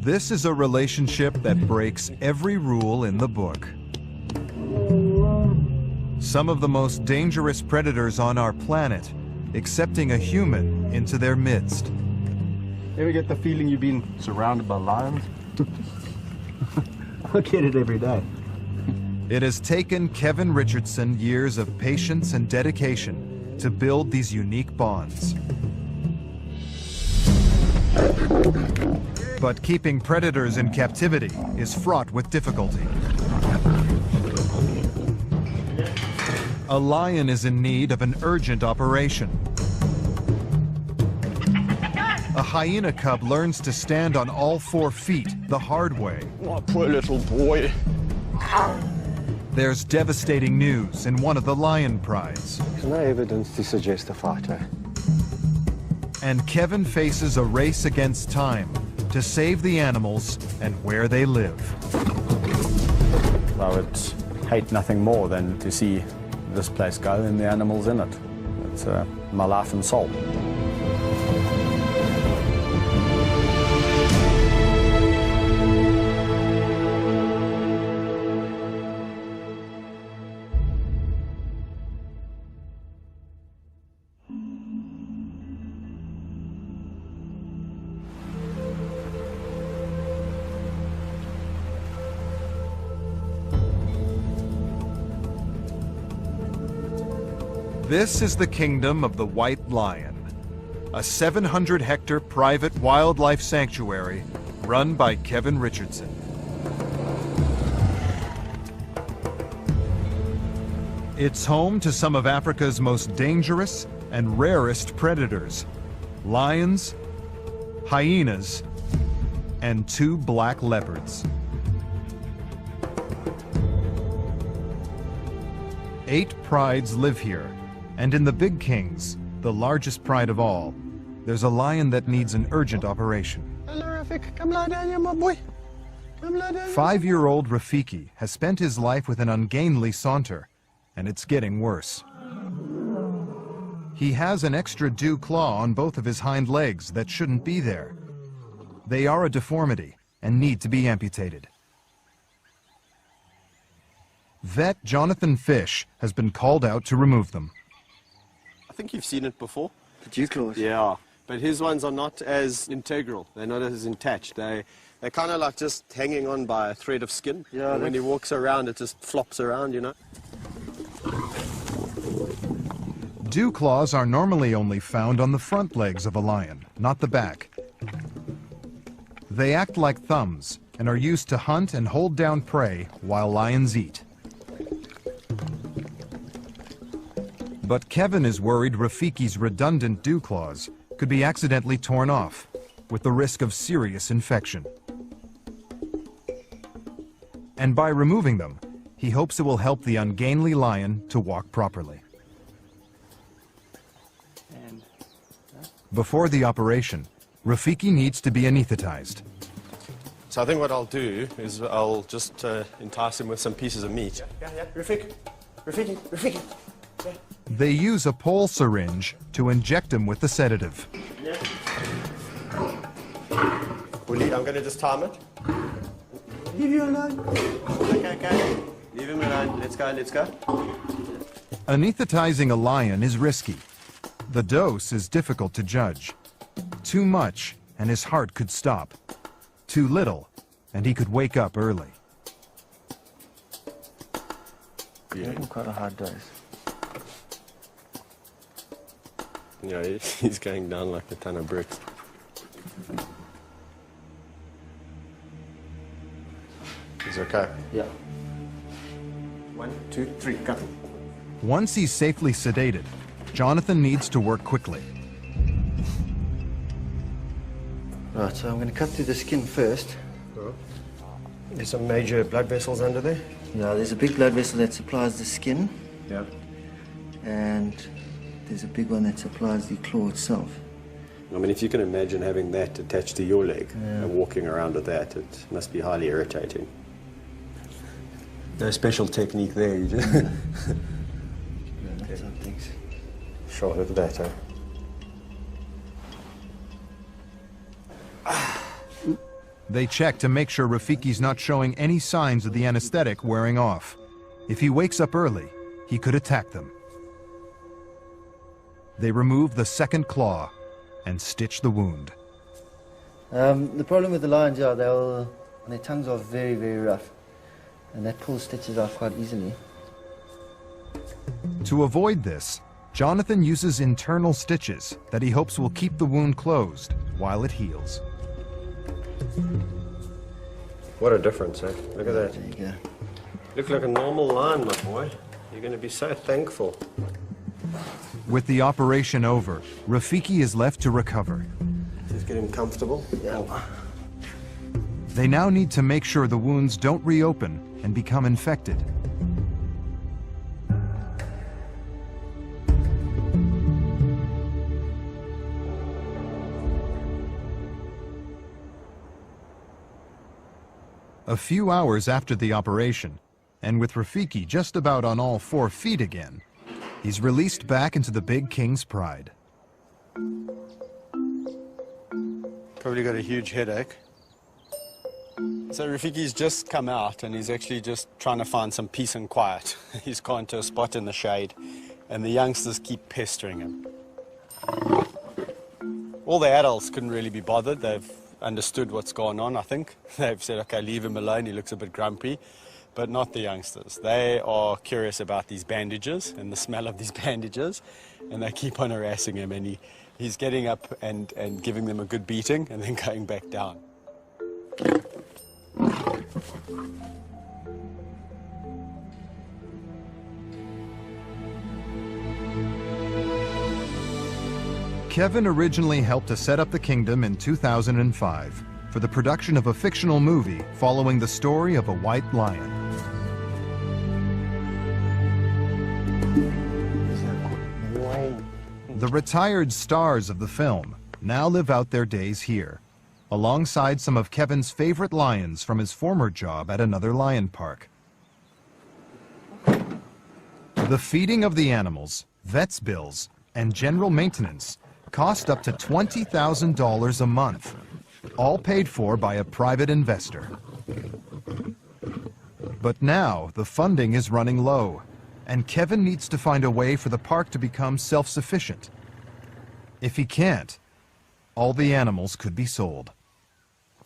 This is a relationship that breaks every rule in the book. Some of the most dangerous predators on our planet accepting a human into their midst. Ever get the feeling you've been surrounded by lions? I get it every day. It has taken Kevin Richardson years of patience and dedication to build these unique bonds. But keeping predators in captivity is fraught with difficulty. A lion is in need of an urgent operation. A hyena cub learns to stand on all 4 feet the hard way. Oh, poor little boy. There's devastating news in one of the lion prides. There's no evidence to suggest a fight, eh? And Kevin faces a race against time to save the animals and where they live. I would hate nothing more than to see this place go and the animals in it. It's my life and soul. This is the kingdom of the White Lion, a 700-hectare private wildlife sanctuary run by Kevin Richardson. It's home to some of Africa's most dangerous and rarest predators: lions, hyenas, and 2 black leopards. 8 prides live here. And in the Big Kings, the largest pride of all, there's a lion that needs an urgent operation. Hello, Rafik. Come lie down here, my boy. Come lie down. 5-year-old Rafiki has spent his life with an ungainly saunter, and it's getting worse. He has an extra dew claw on both of his hind legs that shouldn't be there. They are a deformity and need to be amputated. Vet Jonathan Fish has been called out to remove them. I think you've seen it before. The dew claws? Yeah, but his ones are not as integral. They're not as attached. They're kind of like just hanging on by a thread of skin. Yeah. And when he walks around, it just flops around, you know. Dew claws are normally only found on the front legs of a lion, not the back. They act like thumbs and are used to hunt and hold down prey while lions eat. But Kevin is worried Rafiki's redundant dew claws could be accidentally torn off, with the risk of serious infection. And by removing them, he hopes it will help the ungainly lion to walk properly. Before the operation, Rafiki needs to be anesthetized. So I think what I'll do is I'll just entice him with some pieces of meat. Yeah, Rafiki. They use a pole syringe to inject him with the sedative. Yeah. Willie, I'm going to just time it. Leave you alone. Okay. Leave him alone. Let's go. Anesthetizing a lion is risky. The dose is difficult to judge. Too much, and his heart could stop. Too little, and he could wake up early. Yeah, quite a hard dose. Yeah, he's going down like a ton of bricks. He's okay. Yeah. 1, 2, 3, go. Once he's safely sedated, Jonathan needs to work quickly. Right, so I'm going to cut through the skin first. There's some major blood vessels under there. Yeah, there's a big blood vessel that supplies the skin. Yeah. And there's a big one that supplies the claw itself. I mean, if you can imagine having that attached to your leg and walking around with that, it must be highly irritating. No special technique there, you just... Some things. Sure, look at that, They check to make sure Rafiki's not showing any signs of the anesthetic wearing off. If he wakes up early, he could attack them. They remove the second claw and stitch the wound. The problem with the lions, yeah, their tongues are very, very rough, and that pulls stitches out quite easily. To avoid this, Jonathan uses internal stitches that he hopes will keep the wound closed while it heals. What a difference, eh? Look at that. There you go. Look like a normal lion, my boy. You're going to be so thankful. With the operation over, Rafiki is left to recover. Just get him comfortable. Yeah. They now need to make sure the wounds don't reopen and become infected. A few hours after the operation, and with Rafiki just about on all 4 feet again, he's released back into the Big King's pride. Probably got a huge headache. So Rafiki's just come out and he's actually just trying to find some peace and quiet. He's gone to a spot in the shade and the youngsters keep pestering him. All the adults couldn't really be bothered. They've understood what's going on, I think. They've said, okay, leave him alone, he looks a bit grumpy. But not the youngsters. They are curious about these bandages and the smell of these bandages, and they keep on harassing him, and he's getting up and giving them a good beating and then going back down. Kevin originally helped to set up the kingdom in 2005 for the production of a fictional movie following the story of a white lion. The retired stars of the film now live out their days here, alongside some of Kevin's favorite lions from his former job at another lion park. The feeding of the animals, vet's bills, and general maintenance cost up to $20,000 a month, all paid for by a private investor. But now the funding is running low, and Kevin needs to find a way for the park to become self-sufficient. If he can't, all the animals could be sold.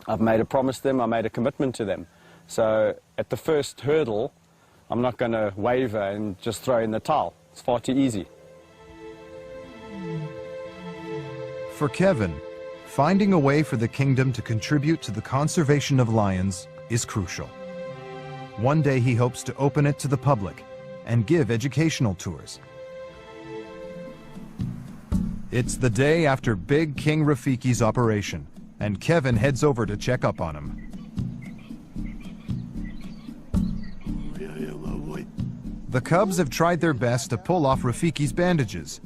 I've made a promise to them, I made a commitment to them. So at the first hurdle, I'm not going to waver and just throw in the towel. It's far too easy. For Kevin, finding a way for the kingdom to contribute to the conservation of lions is crucial. One day he hopes to open it to the public and give educational tours. It's the day after Big King Rafiki's operation, and Kevin heads over to check up on him. The cubs have tried their best to pull off Rafiki's bandages,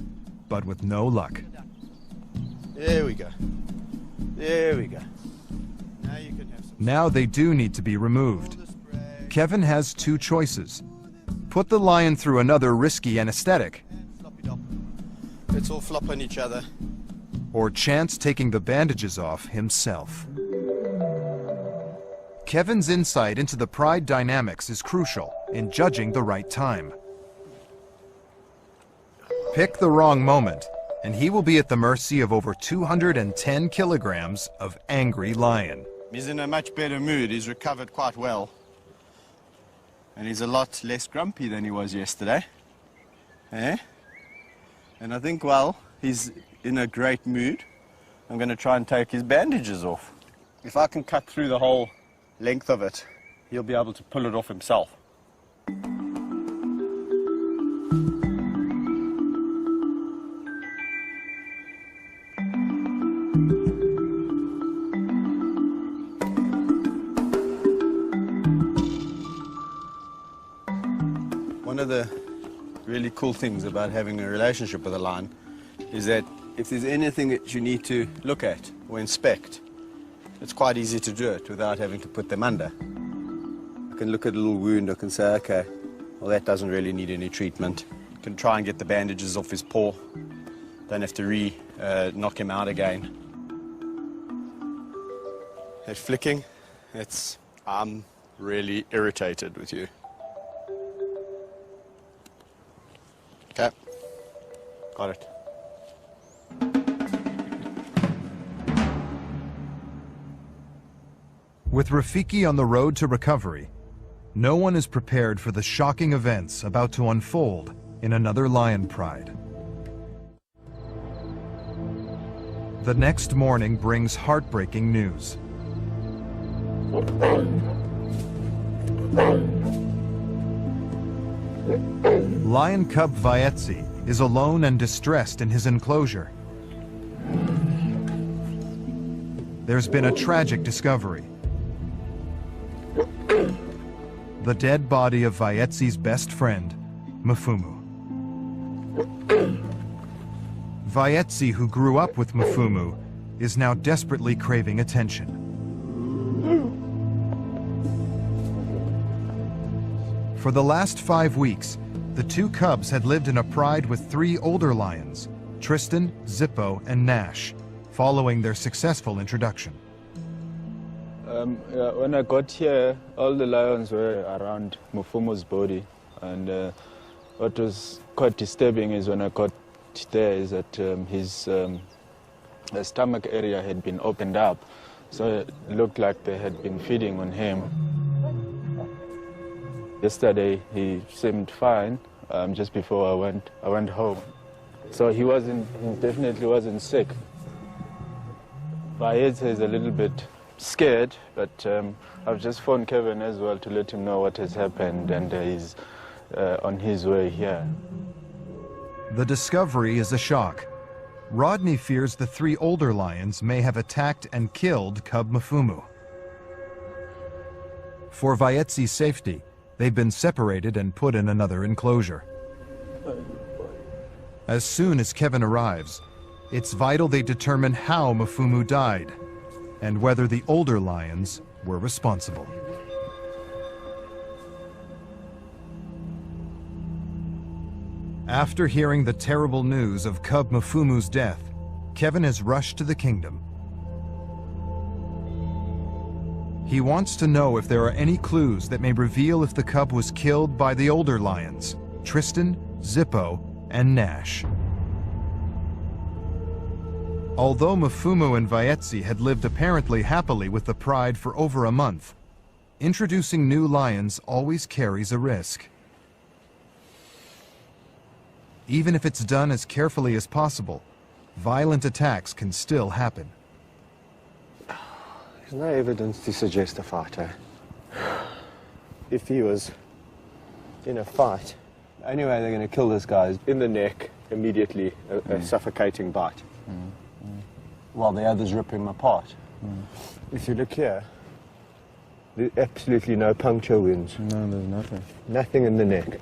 but with no luck. There we go. There we go. Now you can have some. Now they do need to be removed. Kevin has 2 choices. Put the lion through another risky anesthetic, Let's all flop on each other. or chance taking the bandages off himself. Kevin's insight into the pride dynamics is crucial in judging the right time. Pick the wrong moment, and he will be at the mercy of over 210 kilograms of angry lion. He's in a much better mood. He's recovered quite well. And he's a lot less grumpy than he was yesterday. Eh? And I think, well, he's in a great mood. I'm going to try and take his bandages off. If I can cut through the whole length of it, he'll be able to pull it off himself. One of the really cool things about having a relationship with a lion is that if there's anything that you need to look at or inspect, it's quite easy to do it without having to put them under. I can look at a little wound, I can say, okay, well, that doesn't really need any treatment. I can try and get the bandages off his paw. Don't have to knock him out again. That flicking, I'm really irritated with you. Okay, got it. With Rafiki on the road to recovery, no one is prepared for the shocking events about to unfold in another lion pride. The next morning brings heartbreaking news. Lion cub Vaetzi is alone and distressed in his enclosure. There's been a tragic discovery. The dead body of Vaetzi's best friend, Mfumu. Vaetzi, who grew up with Mfumu, is now desperately craving attention. For the last 5 weeks, the two cubs had lived in a pride with 3 older lions, Tristan, Zippo, and Nash, following their successful introduction. When I got here, all the lions were around Mfumu's body, and what was quite disturbing is when I got there is that his stomach area had been opened up, so it looked like they had been feeding on him. Yesterday he seemed fine. Just before I went home, so he definitely wasn't sick. Vaetzi is a little bit scared, but I've just phoned Kevin as well to let him know what has happened, and he's on his way here. The discovery is a shock. Rodney fears the 3 older lions may have attacked and killed cub Mfumu. For Vaetzi's safety, they've been separated and put in another enclosure. As soon as Kevin arrives, it's vital they determine how Mfumu died and whether the older lions were responsible. After hearing the terrible news of cub Mfumu's death, Kevin has rushed to the kingdom. He wants to know if there are any clues that may reveal if the cub was killed by the older lions, Tristan, Zippo, and Nash. Although Mfumu and Vaetzi had lived apparently happily with the pride for over a month, introducing new lions always carries a risk. Even if it's done as carefully as possible, violent attacks can still happen. There's no evidence to suggest a fight, eh? If he was in a fight, the only way they're going to kill this guy is in the neck, immediately, a suffocating bite. While the others rip him apart. If you look here, there's absolutely no puncture wounds. No, there's nothing. Nothing in the neck.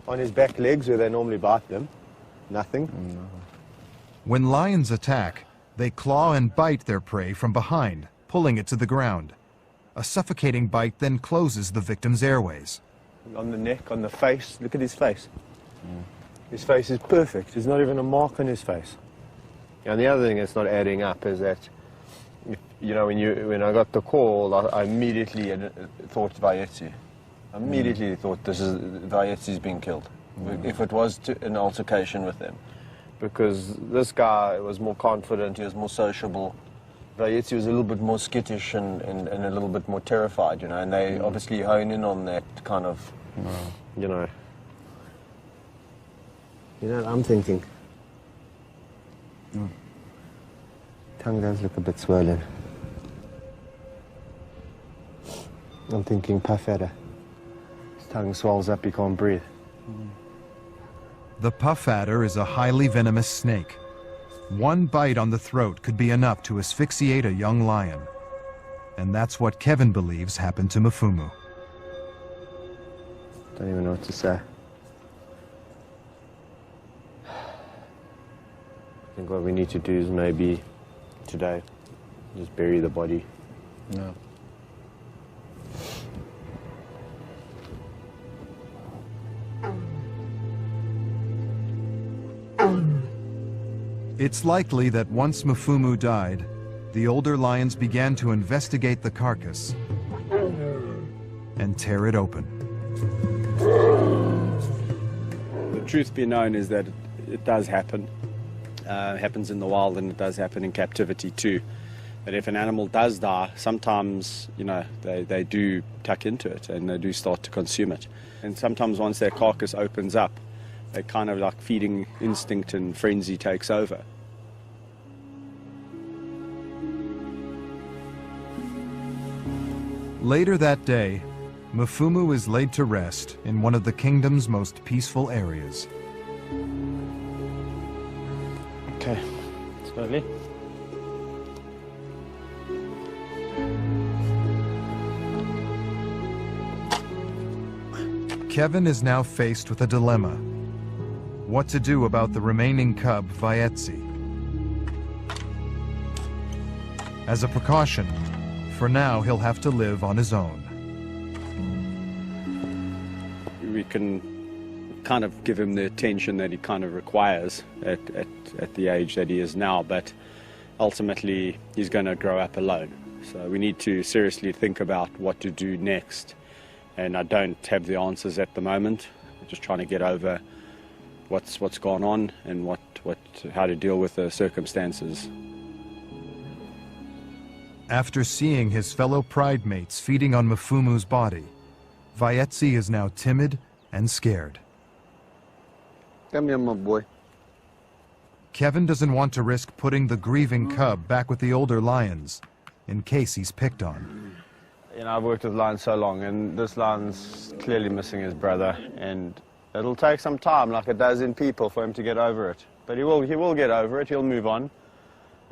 On his back legs, where they normally bite them, nothing. When lions attack, they claw and bite their prey from behind, pulling it to the ground. A suffocating bite then closes the victim's airways. On the neck, on the face, look at his face. His face is perfect. There's not even a mark on his face. And the other thing that's not adding up is that, you know, when I got the call, I immediately thought Vaetzi. I immediately thought Vaetzi's been killed. If it was an altercation with them. Because this guy was more confident, he was more sociable. Vaetzi was a little bit more skittish and a little bit more terrified, you know, and they obviously hone in on that kind of, you know. You know what I'm thinking? Tongue does look a bit swollen. I'm thinking puff adder. His tongue swells up, he can't breathe. The puff adder is a highly venomous snake. One bite on the throat could be enough to asphyxiate a young lion. And that's what Kevin believes happened to Mfumu. Don't even know what to say. I think what we need to do is maybe today just bury the body. No. It's likely that once Mfumu died, the older lions began to investigate the carcass and tear it open. The truth be known is that it does happen. It happens in the wild, and it does happen in captivity too. That if an animal does die, sometimes, you know, they do tuck into it and they do start to consume it. And sometimes once their carcass opens up, they kind of like feeding instinct and frenzy takes over. Later that day, Mfumu is laid to rest in one of the kingdom's most peaceful areas. Okay, slowly. Kevin is now faced with a dilemma. What to do about the remaining cub, Vaetsi. As a precaution, for now he'll have to live on his own. We can kind of give him the attention that he kind of requires at the age that he is now, but ultimately he's going to grow up alone. So we need to seriously think about what to do next. And I don't have the answers at the moment. I'm just trying to get over what's gone on and how to deal with the circumstances. After seeing his fellow pride mates feeding on Mfumu's body, Vaetsi is now timid and scared. Come here, my boy. Kevin doesn't want to risk putting the grieving cub back with the older lions in case he's picked on. You know, I've worked with lions so long, and this lion's clearly missing his brother, and it'll take some time, like it does in people, for him to get over it. But he will get over it. He'll move on.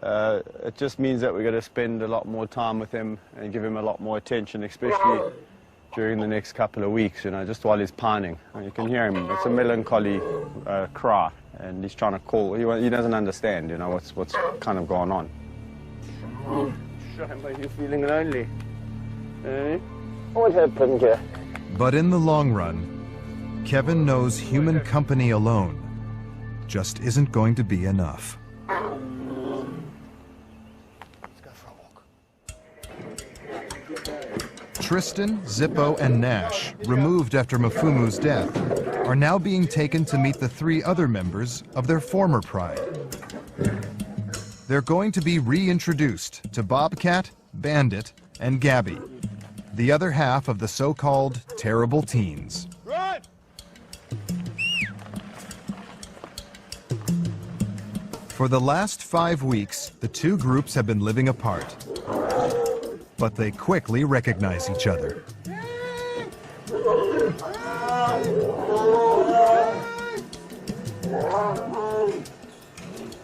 It just means that we're going to spend a lot more time with him and give him a lot more attention, especially during the next couple of weeks, you know, just while he's pining. You can hear him. It's a melancholy cry, and he's trying to call. He doesn't understand, you know, what's kind of going on. Shame, are you feeling lonely? Eh? What happened here? But in the long run, Kevin knows human company alone just isn't going to be enough. Tristan, Zippo, and Nash, removed after Mfumu's death, are now being taken to meet the 3 other members of their former pride. They're going to be reintroduced to Bobcat, Bandit, and Gabby, the other half of the so-called terrible teens. Right. For the last 5 weeks, the 2 groups have been living apart. But they quickly recognize each other.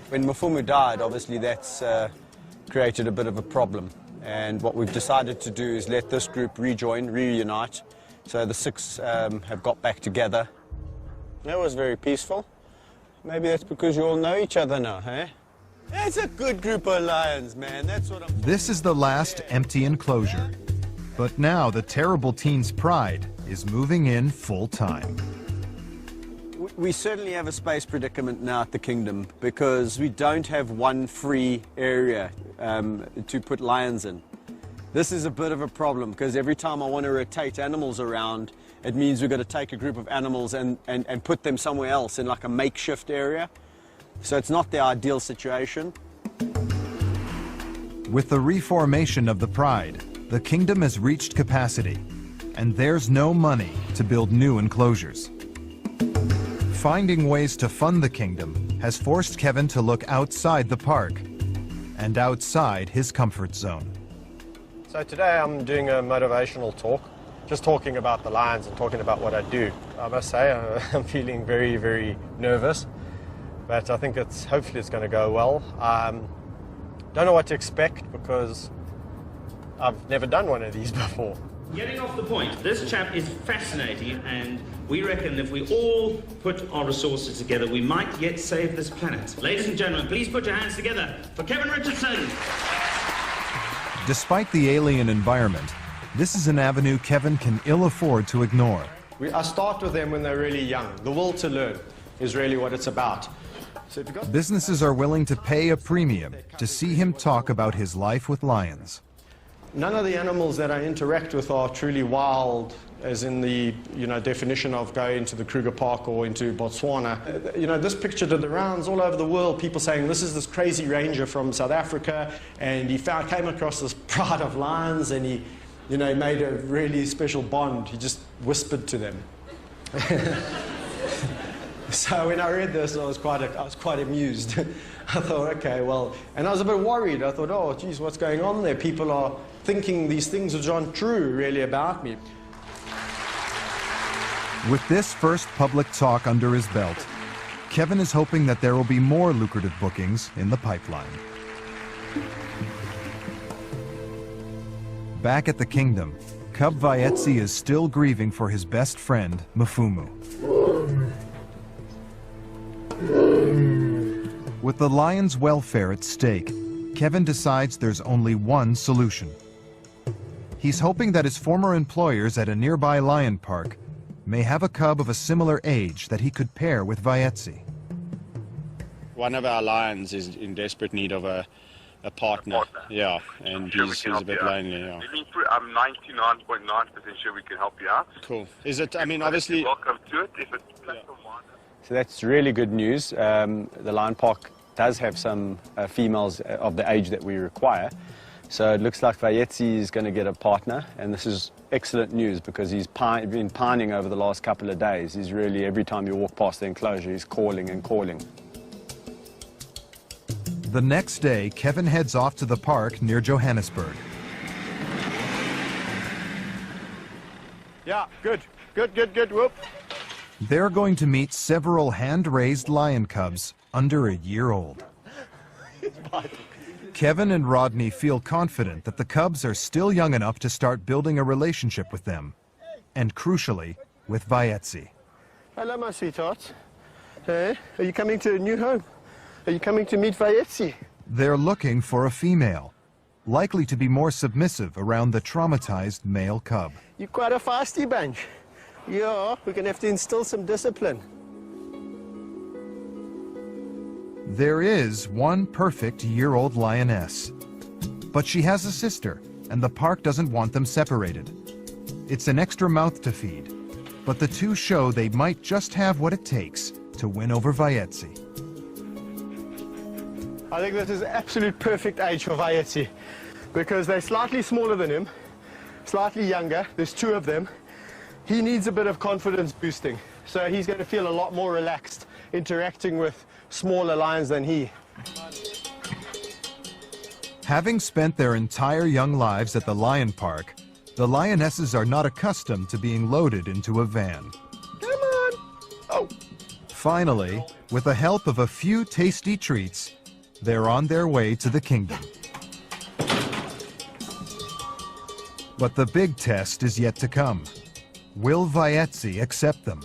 When Mfumu died, obviously that's created a bit of a problem. And what we've decided to do is let this group reunite. So the 6 have got back together. That was very peaceful. Maybe that's because you all know each other now, eh? It's a good group of lions, man. That's what I'm... This is the last empty enclosure. But now the terrible teens' pride is moving in full time. We certainly have a space predicament now at the Kingdom because we don't have one free area to put lions in. This is a bit of a problem because every time I want to rotate animals around, it means we've got to take a group of animals and put them somewhere else in like a makeshift area. So it's not the ideal situation. With the reformation of the Pride, the Kingdom has reached capacity, and there's no money to build new enclosures. Finding ways to fund the Kingdom has forced Kevin to look outside the park and outside his comfort zone. So today I'm doing a motivational talk, just talking about the lions and talking about what I do. I must say I'm feeling very, very nervous, but I think hopefully it's going to go well. Don't know what to expect because I've never done one of these before. Getting off the point, this chap is fascinating, and we reckon if we all put our resources together, we might yet save this planet. Ladies and gentlemen, please put your hands together for Kevin Richardson. Despite the alien environment, this is an avenue Kevin can ill afford to ignore. I start with them when they're really young. The will to learn is really what it's about. So if you've got Businesses are willing to pay a premium to see him talk about his life with lions. none of the animals that I interact with are truly wild, as in the definition of going to the Kruger Park or into Botswana. This picture did the rounds all over the world, people saying this is this crazy ranger from South Africa, and he came across this pride of lions, and he made a really special bond. He just whispered to them. So when I read this, I was quite amused. I thought, okay, well, and I was a bit worried. I thought, oh, geez, what's going on there? People are thinking these things which aren't true, really, about me. With this first public talk under his belt, Kevin is hoping that there will be more lucrative bookings in the pipeline. Back at the kingdom, Cub Vaetsi is still grieving for his best friend, Mfumu. With the lion's welfare at stake, Kevin decides there's only one solution. He's hoping that his former employers at a nearby lion park may have a cub of a similar age that he could pair with Vaetsi. One of our lions is in desperate need of a partner. Yeah, and he's a bit lonely. Yeah. I'm 99.9% sure we can help you out. Cool. Is it? I mean, obviously. Welcome to it. If it's platform-wide. So that's really good news. The Lion Park does have some females of the age that we require. So it looks like Vaetsi is going to get a partner, and this is excellent news because he's been pining over the last couple of days. He's really, every time you walk past the enclosure, he's calling and calling. The next day, Kevin heads off to the park near Johannesburg. Yeah, good. Whoop. They're going to meet several hand-raised lion cubs under a year old. Kevin and Rodney feel confident that the cubs are still young enough to start building a relationship with them, and crucially, with Vaetsi. Hello, my sweetheart. Hey, are you coming to a new home? Are you coming to meet Vaetsi? They're looking for a female, likely to be more submissive around the traumatized male cub. You're quite a feisty bunch. Yeah, we're going to have to instill some discipline. There is one perfect year-old lioness, but she has a sister, and the park doesn't want them separated. It's an extra mouth to feed, but the two show they might just have what it takes to win over Vaetsi. I think this is absolute perfect age for Vaetsi because they're slightly smaller than him, slightly younger. There's two of them. He needs a bit of confidence boosting, so he's going to feel a lot more relaxed interacting with smaller lions than he. Having spent their entire young lives at the lion park, the lionesses are not accustomed to being loaded into a van. Come on! Oh! Finally, with the help of a few tasty treats, they're on their way to the kingdom. But the big test is yet to come. Will Vaetsi accept them?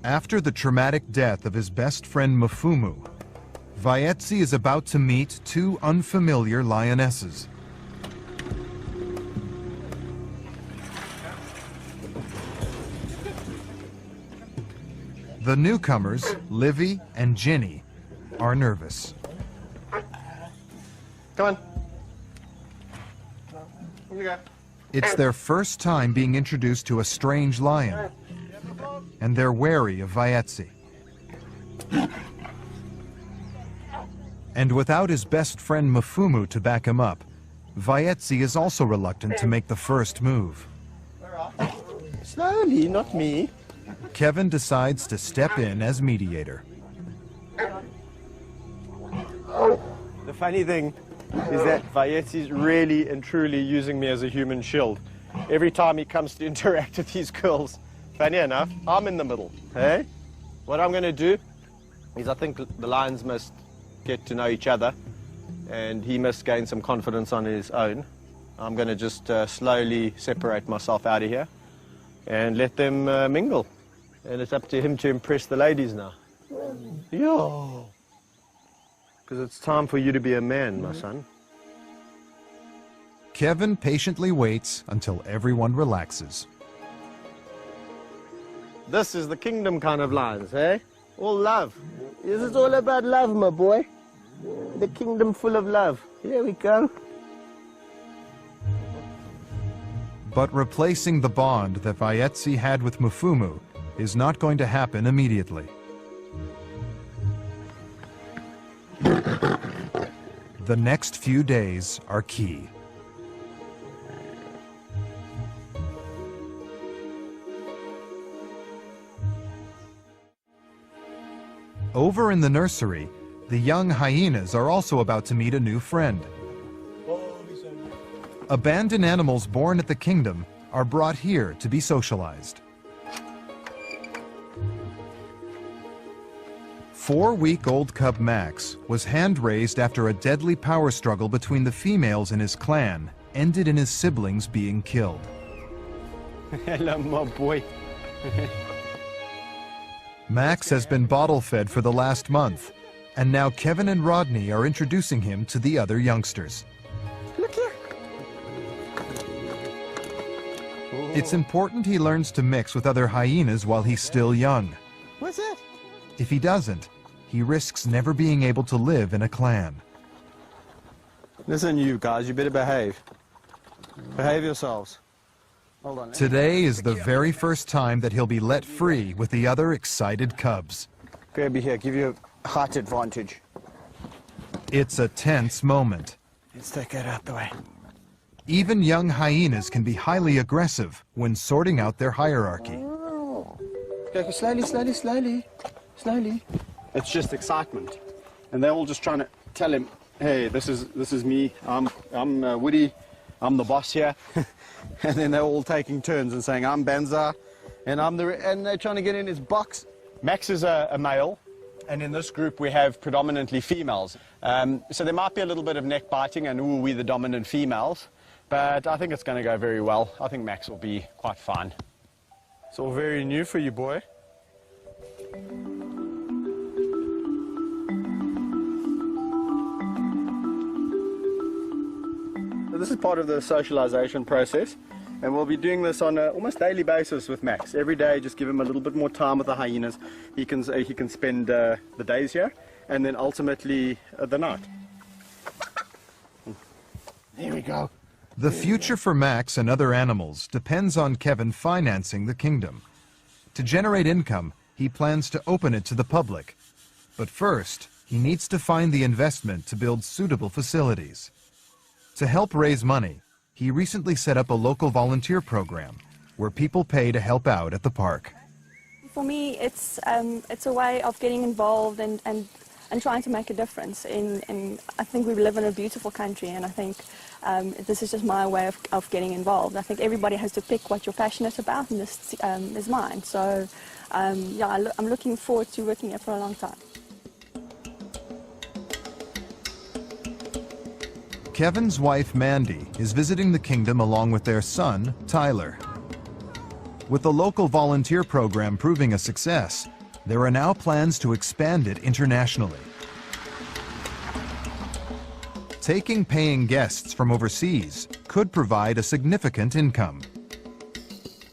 After the traumatic death of his best friend Mfumu, Vaetsi is about to meet two unfamiliar lionesses. The newcomers, Livy and Ginny, are nervous. Come on. Here we go. It's their first time being introduced to a strange lion, and they're wary of Vaetsi. And without his best friend Mfumu to back him up, Vaetsi is also reluctant to make the first move. Slowly, not me. Kevin decides to step in as mediator. The funny thing is that Vaetsi's really and truly using me as a human shield. Every time he comes to interact with these girls, funny enough, I'm in the middle. Hey? What I'm going to do is I think the lions must get to know each other and he must gain some confidence on his own. I'm going to just slowly separate myself out of here and let them mingle. And it's up to him to impress the ladies now. Yeah. Because it's time for you to be a man, my son. Kevin patiently waits until everyone relaxes. This is the kingdom kind of lions, eh? All love. This is all about love, my boy. The kingdom full of love. Here we go. But replacing the bond that Vaetsi had with Mfumu is not going to happen immediately. The next few days are key. Over in the nursery, the young hyenas are also about to meet a new friend. Abandoned animals born at the kingdom are brought here to be socialized. 4-week-old cub Max was hand-raised after a deadly power struggle between the females in his clan ended in his siblings being killed. Hello, my boy. Max has been bottle-fed for the last month, and now Kevin and Rodney are introducing him to the other youngsters. Look here. It's important he learns to mix with other hyenas while he's still young. What's that? If he doesn't, he risks never being able to live in a clan. Listen, you guys, you better behave. Behave yourselves. Hold on. Today is the very first time that he'll be let free with the other excited cubs. Grab you here, give you a height advantage. It's a tense moment. Let's take that out the way. Even young hyenas can be highly aggressive when sorting out their hierarchy. Go slowly, slowly, slowly, slowly. It's just excitement, and they're all just trying to tell him, "Hey, this is me. I'm Woody. I'm the boss here." And then they're all taking turns and saying, "I'm Benza, and and they're trying to get in his box." Max is a male, and in this group we have predominantly females. So there might be a little bit of neck biting, and ooh, we're the dominant females. But I think it's going to go very well. I think Max will be quite fine. It's all very new for you, boy. So this is part of the socialization process, and we'll be doing this on an almost daily basis with Max. Every day, just give him a little bit more time with the hyenas. He can spend the days here, and then ultimately the night. There we go. The future for Max and other animals depends on Kevin financing the kingdom. To generate income, he plans to open it to the public. But first, he needs to find the investment to build suitable facilities. To help raise money, he recently set up a local volunteer program where people pay to help out at the park. For me, it's a way of getting involved and trying to make a difference. I think we live in a beautiful country, and I think this is just my way of getting involved. I think everybody has to pick what you're passionate about, and this is mine. So, yeah, I'm looking forward to working here for a long time. Kevin's wife, Mandy, is visiting the kingdom along with their son, Tyler. With the local volunteer program proving a success, there are now plans to expand it internationally. Taking paying guests from overseas could provide a significant income.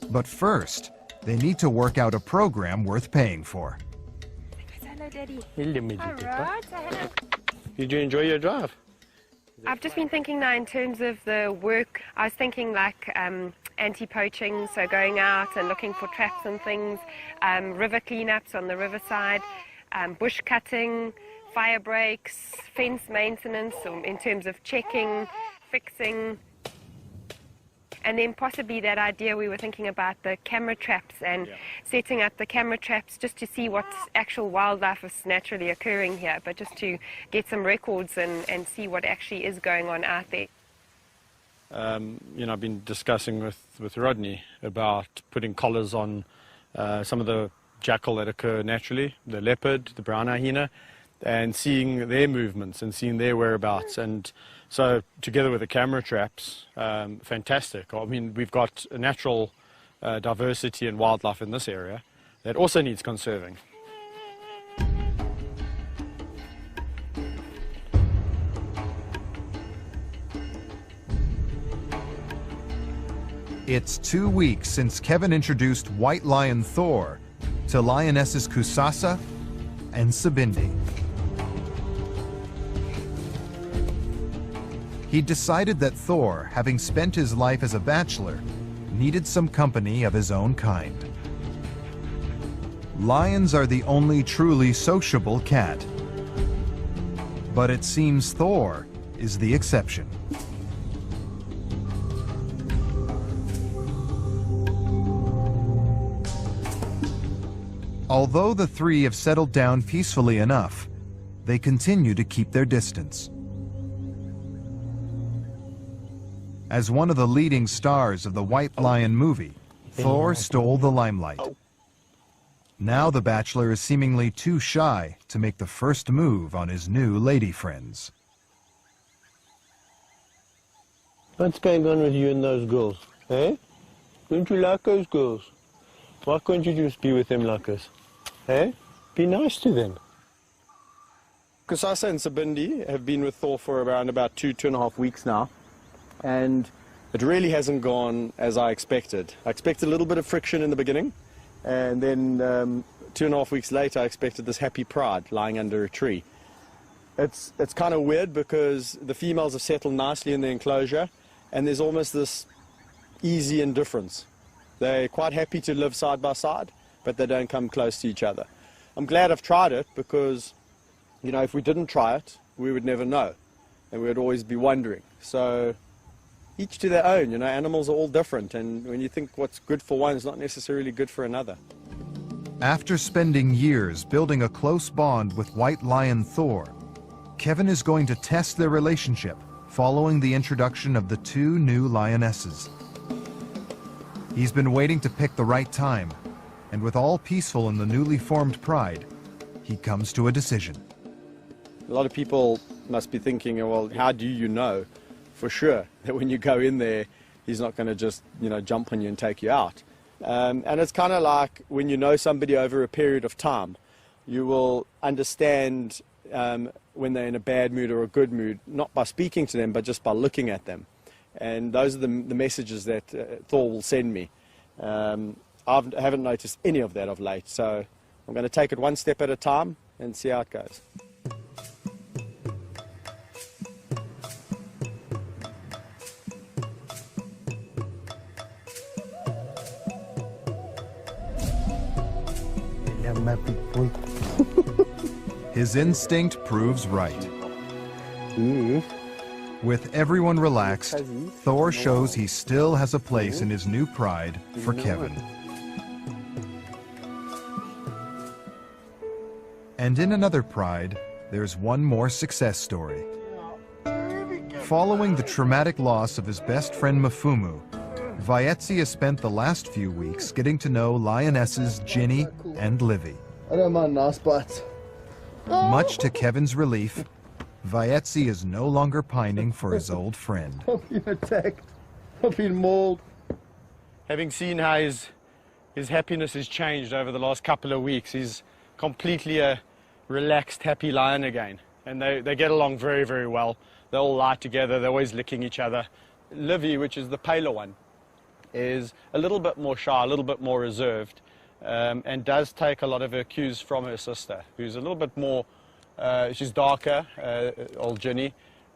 But first, they need to work out a program worth paying for. Hello, Daddy. Hello, my little Alright, say hello. Did you enjoy your drive? I've just been thinking now in terms of the work. I was thinking like anti-poaching, so going out and looking for traps and things, river cleanups on the riverside, bush cutting, fire breaks, fence maintenance in terms of checking, fixing, and then possibly that idea we were thinking about the camera traps and setting up the camera traps just to see what actual wildlife is naturally occurring here, but just to get some records and see what actually is going on out there. You know, I've been discussing with Rodney about putting collars on some of the jackal that occur naturally, the leopard, the brown hyena, and seeing their movements and seeing their whereabouts. And so together with the camera traps, fantastic. I mean, we've got a natural diversity and wildlife in this area that also needs conserving. It's 2 weeks since Kevin introduced white lion Thor to lionesses Kusasa and Sabindi. He decided that Thor, having spent his life as a bachelor, needed some company of his own kind. Lions are the only truly sociable cat, but it seems Thor is the exception. Although the three have settled down peacefully enough, they continue to keep their distance. As one of the leading stars of the White Lion movie, Thor stole the limelight. Now the Bachelor is seemingly too shy to make the first move on his new lady friends. What's going on with you and those girls, eh? Don't you like those girls? Why can't you just be with them like us? Eh? Be nice to them. Kusasa and Sabindi have been with Thor for around about 2.5 weeks now, and it really hasn't gone as I expected. I expected a little bit of friction in the beginning, and then 2.5 weeks later I expected this happy pride lying under a tree. It's kind of weird because the females have settled nicely in the enclosure, and there's almost this easy indifference. They're quite happy to live side by side, but they don't come close to each other. I'm glad I've tried it because, you know, if we didn't try it, we would never know, and we would always be wondering. So each to their own, you know, animals are all different, and when you think what's good for one is not necessarily good for another. After spending years building a close bond with White Lion Thor, Kevin is going to test their relationship following the introduction of the two new lionesses. He's been waiting to pick the right time, and with all peaceful in the newly formed pride, he comes to a decision. A lot of people must be thinking, well, how do you know for sure that when you go in there, he's not going to just, you know, jump on you and take you out? And it's kind of like when you know somebody over a period of time, you will understand when they're in a bad mood or a good mood, not by speaking to them, but just by looking at them. And those are the messages that Thor will send me. I haven't noticed any of that of late, so I'm going to take it one step at a time and see how it goes. His instinct proves right. With everyone relaxed, Thor shows he still has a place in his new pride for Kevin. And in another pride, there's one more success story. Following the traumatic loss of his best friend Mfumu, Vaetzi has spent the last few weeks getting to know lionesses Ginny and Livy. I don't mind nice bites. Much to Kevin's relief, Vaetzi is no longer pining for his old friend. I've been attacked. I've been mauled. Having seen how his happiness has changed over the last couple of weeks, he's completely a relaxed, happy lion again. And they get along very, very well. They all lie together, they're always licking each other. Livy, which is the paler one, is a little bit more shy, a little bit more reserved, and does take a lot of her cues from her sister, who's a little bit more, she's darker, old Ginny,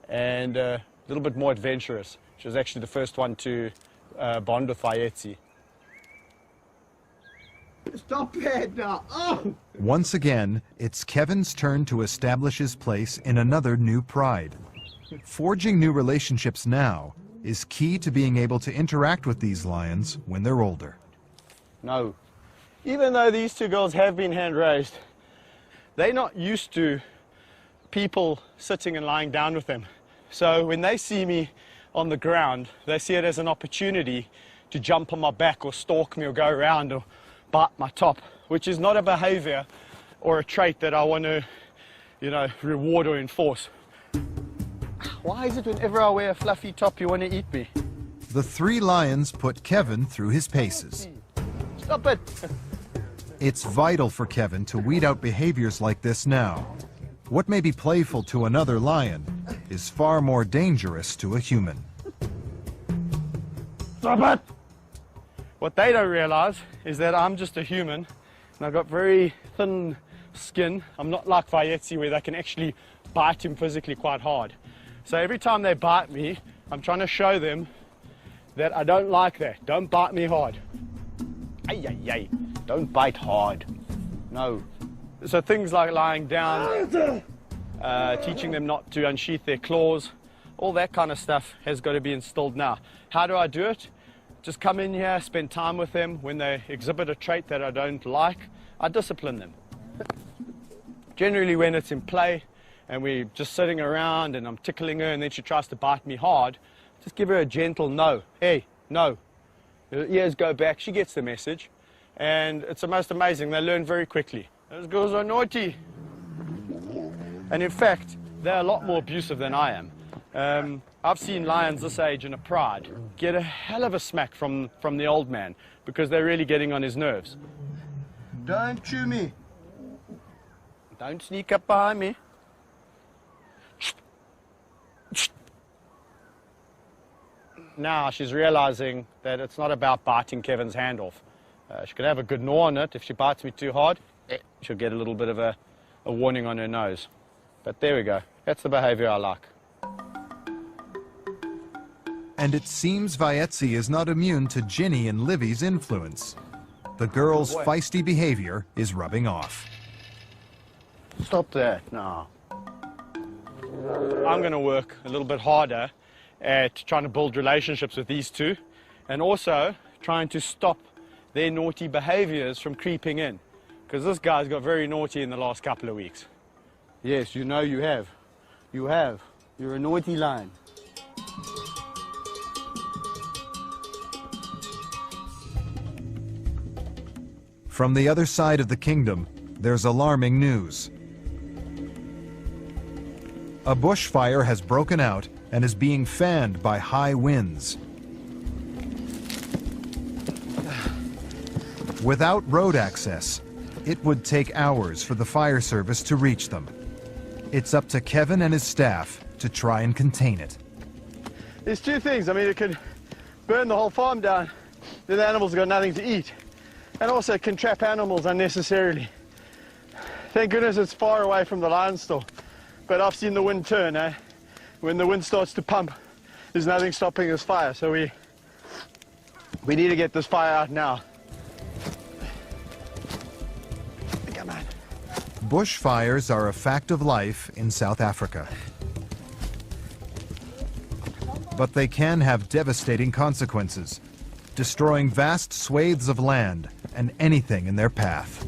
and a little bit more adventurous. She was actually the first one to bond with Vaetzi. Stop it now! Oh! Once again, it's Kevin's turn to establish his place in another new pride. Forging new relationships now is key to being able to interact with these lions when they're older. No. Even though these two girls have been hand-raised, they're not used to people sitting and lying down with them. So when they see me on the ground, they see it as an opportunity to jump on my back or stalk me or go around or bite my top, which is not a behavior or a trait that I want to, you know, reward or enforce. Why is it whenever I wear a fluffy top you want to eat me? The three lions put Kevin through his paces. Stop it! It's vital for Kevin to weed out behaviors like this now. What may be playful to another lion is far more dangerous to a human. Stop it! What they don't realize is that I'm just a human and I've got very thin skin. I'm not like Vayetzi where they can actually bite him physically quite hard. So every time they bite me, I'm trying to show them that I don't like that. Don't bite me hard. Ay, ay, ay. Don't bite hard. No. So things like lying down, teaching them not to unsheath their claws, all that kind of stuff has got to be instilled now. How do I do it? Just come in here, spend time with them. When they exhibit a trait that I don't like, I discipline them. Generally when it's in play and we're just sitting around and I'm tickling her and then she tries to bite me hard, just give her a gentle no. Hey, no. Her ears go back, she gets the message. And it's the most amazing, they learn very quickly. Those girls are naughty. And in fact, they're a lot more abusive than I am. I've seen lions this age in a pride get a hell of a smack from the old man because they're really getting on his nerves. Don't chew me. Don't sneak up behind me. Now she's realizing that it's not about biting Kevin's hand off. She could have a good gnaw on it. If she bites me too hard, she'll get a little bit of a warning on her nose. But there we go. That's the behavior I like. And it seems Vayetzi is not immune to Ginny and Livy's influence. The girl's feisty behavior is rubbing off. Stop that now. I'm going to work a little bit harder at trying to build relationships with these two and also trying to stop their naughty behaviors from creeping in. Because this guy's got very naughty in the last couple of weeks. Yes, you know you have. You have. You're a naughty lion. From the other side of the kingdom, there's alarming news. A bushfire has broken out and is being fanned by high winds. Without road access, it would take hours for the fire service to reach them. It's up to Kevin and his staff to try and contain it. There's two things. I mean, it could burn the whole farm down, then the animals have got nothing to eat. And also it can trap animals unnecessarily. Thank goodness it's far away from the lion store. But I've seen the wind turn, eh? When the wind starts to pump, there's nothing stopping this fire. So we need to get this fire out now. Come on. Bushfires are a fact of life in South Africa. But they can have devastating consequences, destroying vast swathes of land and anything in their path.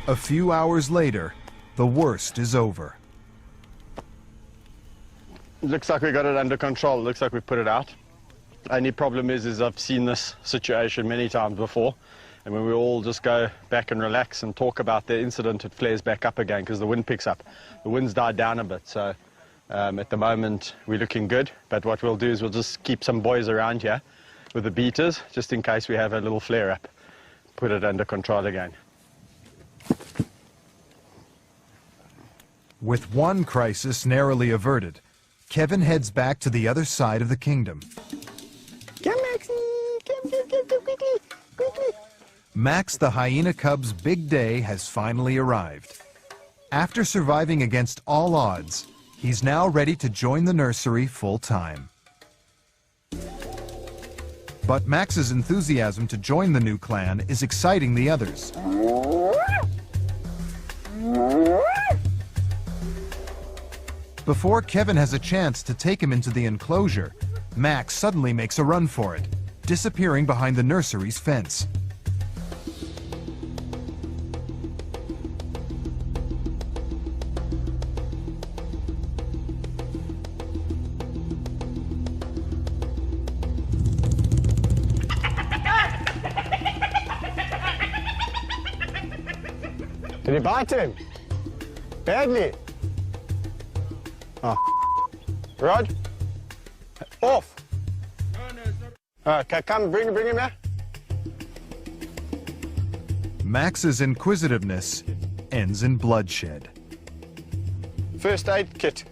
A few hours later, the worst is over. Looks like we got it under control. Looks like we put it out. Only problem is I've seen this situation many times before, and when we all just go back and relax and talk about the incident, it flares back up again because the wind picks up. The wind's died down a bit, so at the moment we're looking good. But what we'll do is we'll just keep some boys around here with the beaters, just in case we have a little flare up. Put it under control again. With one crisis narrowly averted, Kevin heads back to the other side of the kingdom. Come, Maxie! Come, quickly, quickly! Max the hyena cub's big day has finally arrived. After surviving against all odds, he's now ready to join the nursery full-time. But Max's enthusiasm to join the new clan is exciting the others. Before Kevin has a chance to take him into the enclosure, Max suddenly makes a run for it, disappearing behind the nursery's fence. Did you bite him? Badly? Oh, Rod? Off! Okay, come, bring him here. Max's inquisitiveness ends in bloodshed. first aid kit.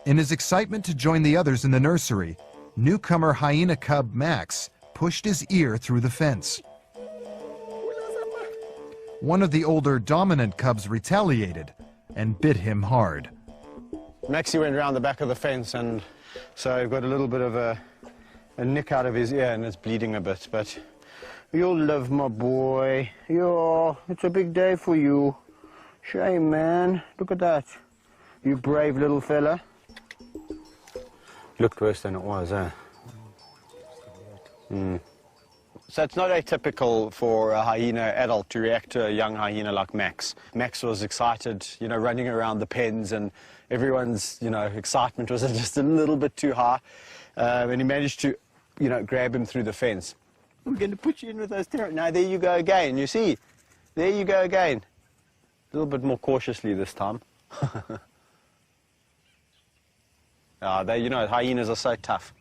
In his excitement to join the others in the nursery, newcomer hyena cub Max pushed his ear through the fence. One of the older dominant cubs retaliated and bit him hard. Maxie went around the back of the fence, and so he got a little bit of a nick out of his ear, and it's bleeding a bit, but you'll live, my boy. Yeah, it's a big day for you. Shame, man. Look at that. You brave little fella. Looked worse than it was, eh? So it's not atypical for a hyena adult to react to a young hyena like Max. Max was excited, you know, running around the pens, and everyone's, you know, excitement was just a little bit too high. And he managed to, you know, grab him through the fence. We're going to put you in with those terriers. Now, there you go again, you see? There you go again. A little bit more cautiously this time. You know, hyenas are so tough.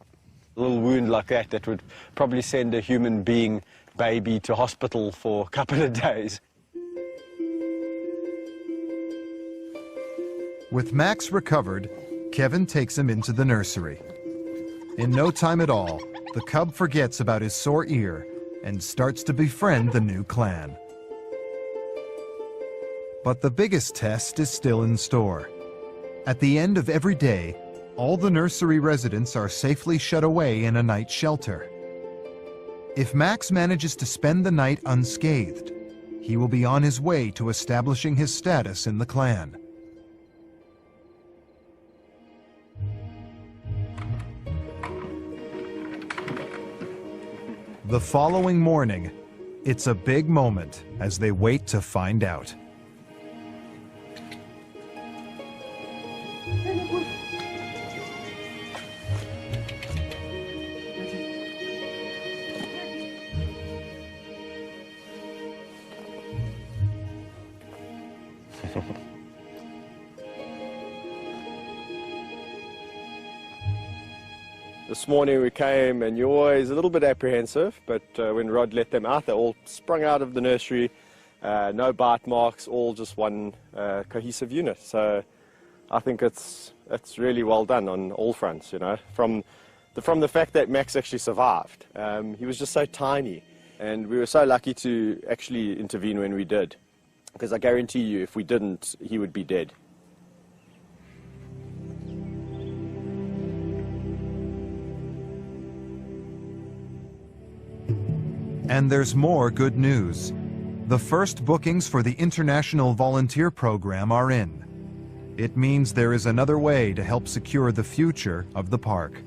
A little wound like that would probably send a human being baby to hospital for a couple of days. With Max recovered, Kevin takes him into the nursery. In no time at all, the cub forgets about his sore ear and starts to befriend the new clan. But the biggest test is still in store. At the end of every day, all the nursery residents are safely shut away in a night shelter. If Max manages to spend the night unscathed, he will be on his way to establishing his status in the clan. The following morning, it's a big moment as they wait to find out. This morning we came, and you're always a little bit apprehensive, but when Rod let them out, they all sprung out of the nursery, no bite marks, all just one cohesive unit. So I think it's really well done on all fronts, you know. From the fact that Max actually survived. He was just so tiny, and we were so lucky to actually intervene when we did, because I guarantee you if we didn't, he would be dead. And there's more good news. The first bookings for the International Volunteer Program are in. It means there is another way to help secure the future of the park.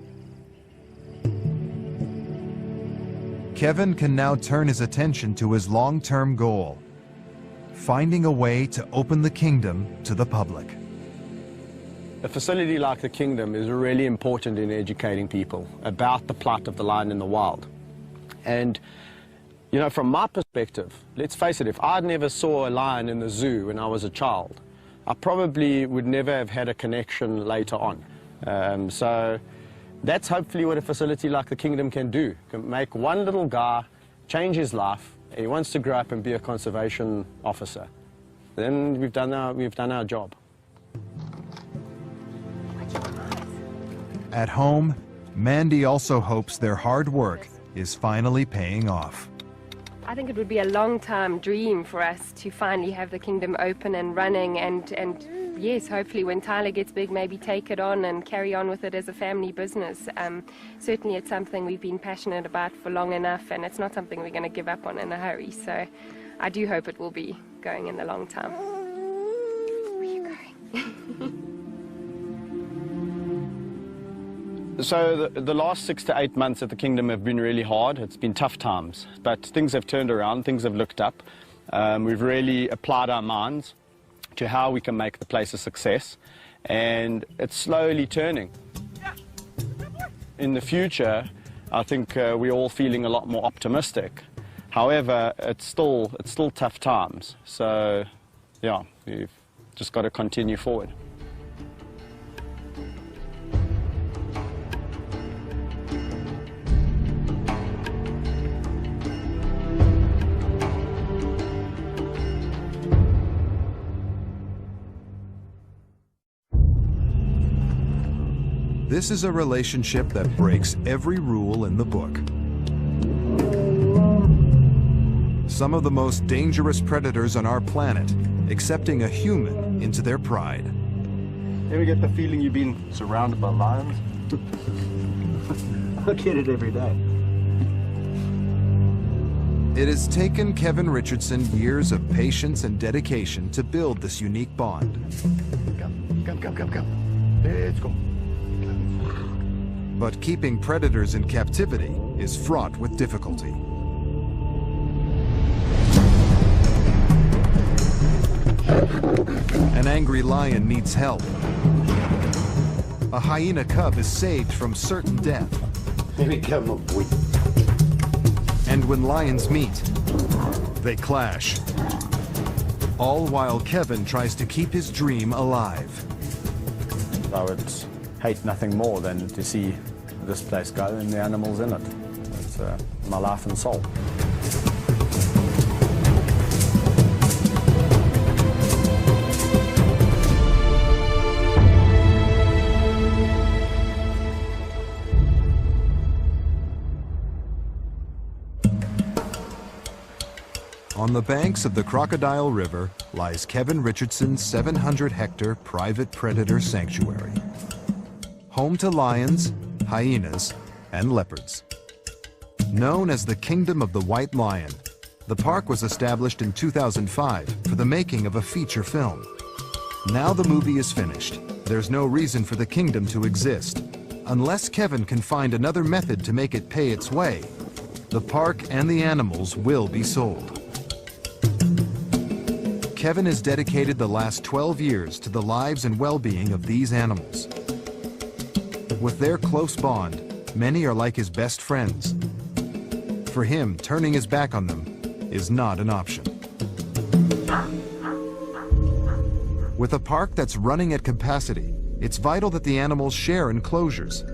Kevin can now turn his attention to his long-term goal, finding a way to open the kingdom to the public. A facility like the Kingdom is really important in educating people about the plight of the lion in the wild. And you know, from my perspective, let's face it, if I'd never saw a lion in the zoo when I was a child, I probably would never have had a connection later on. So that's hopefully what a facility like the Kingdom can do. Can make one little guy change his life, and he wants to grow up and be a conservation officer. Then we've done our job. At home, Mandy also hopes their hard work is finally paying off. I think it would be a long-time dream for us to finally have the Kingdom open and running, and yes, hopefully when Tyler gets big, maybe take it on and carry on with it as a family business. Certainly it's something we've been passionate about for long enough, and it's not something we're going to give up on in a hurry. So I do hope it will be going in the long term. Where are you going? So the last 6 to 8 months at the Kingdom have been really hard. It's been tough times, but things have turned around, things have looked up. We've really applied our minds to how we can make the place a success, and it's slowly turning. In the future, I think we're all feeling a lot more optimistic. However, it's still tough times. So yeah, we've just got to continue forward. This is a relationship that breaks every rule in the book. Some of the most dangerous predators on our planet, accepting a human into their pride. Ever get the feeling you've been surrounded by lions? I get it every day. It has taken Kevin Richardson years of patience and dedication to build this unique bond. Come. Let's go. But keeping predators in captivity is fraught with difficulty. An angry lion needs help. A hyena cub is saved from certain death. And when lions meet, they clash. All while Kevin tries to keep his dream alive. I would hate nothing more than to see this place go and the animals in it. It's my life and soul. On the banks of the Crocodile River lies Kevin Richardson's 700-hectare private predator sanctuary. Home to lions, hyenas, and leopards. Known as the Kingdom of the White Lion, the park was established in 2005 for the making of a feature film. Now the movie is finished, there's no reason for the kingdom to exist. Unless Kevin can find another method to make it pay its way, the park and the animals will be sold. Kevin has dedicated the last 12 years to the lives and well-being of these animals. With their close bond, many are like his best friends. For him, turning his back on them is not an option. With a park that's running at capacity, it's vital that the animals share enclosures.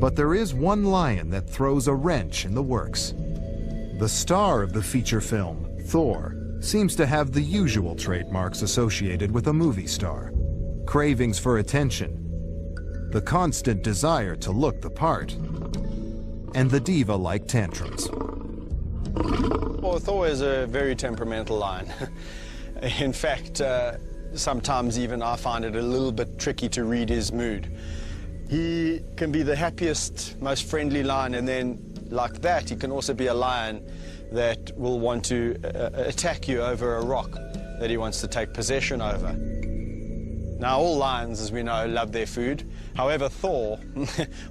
But there is one lion that throws a wrench in the works. The star of the feature film, Thor, seems to have the usual trademarks associated with a movie star. Cravings for attention, the constant desire to look the part, and the diva-like tantrums. Well, Thor is a very temperamental lion. In fact, sometimes even I find it a little bit tricky to read his mood. He can be the happiest, most friendly lion, and then like that, he can also be a lion that will want to attack you over a rock that he wants to take possession over. Now, all lions, as we know, love their food. However, Thor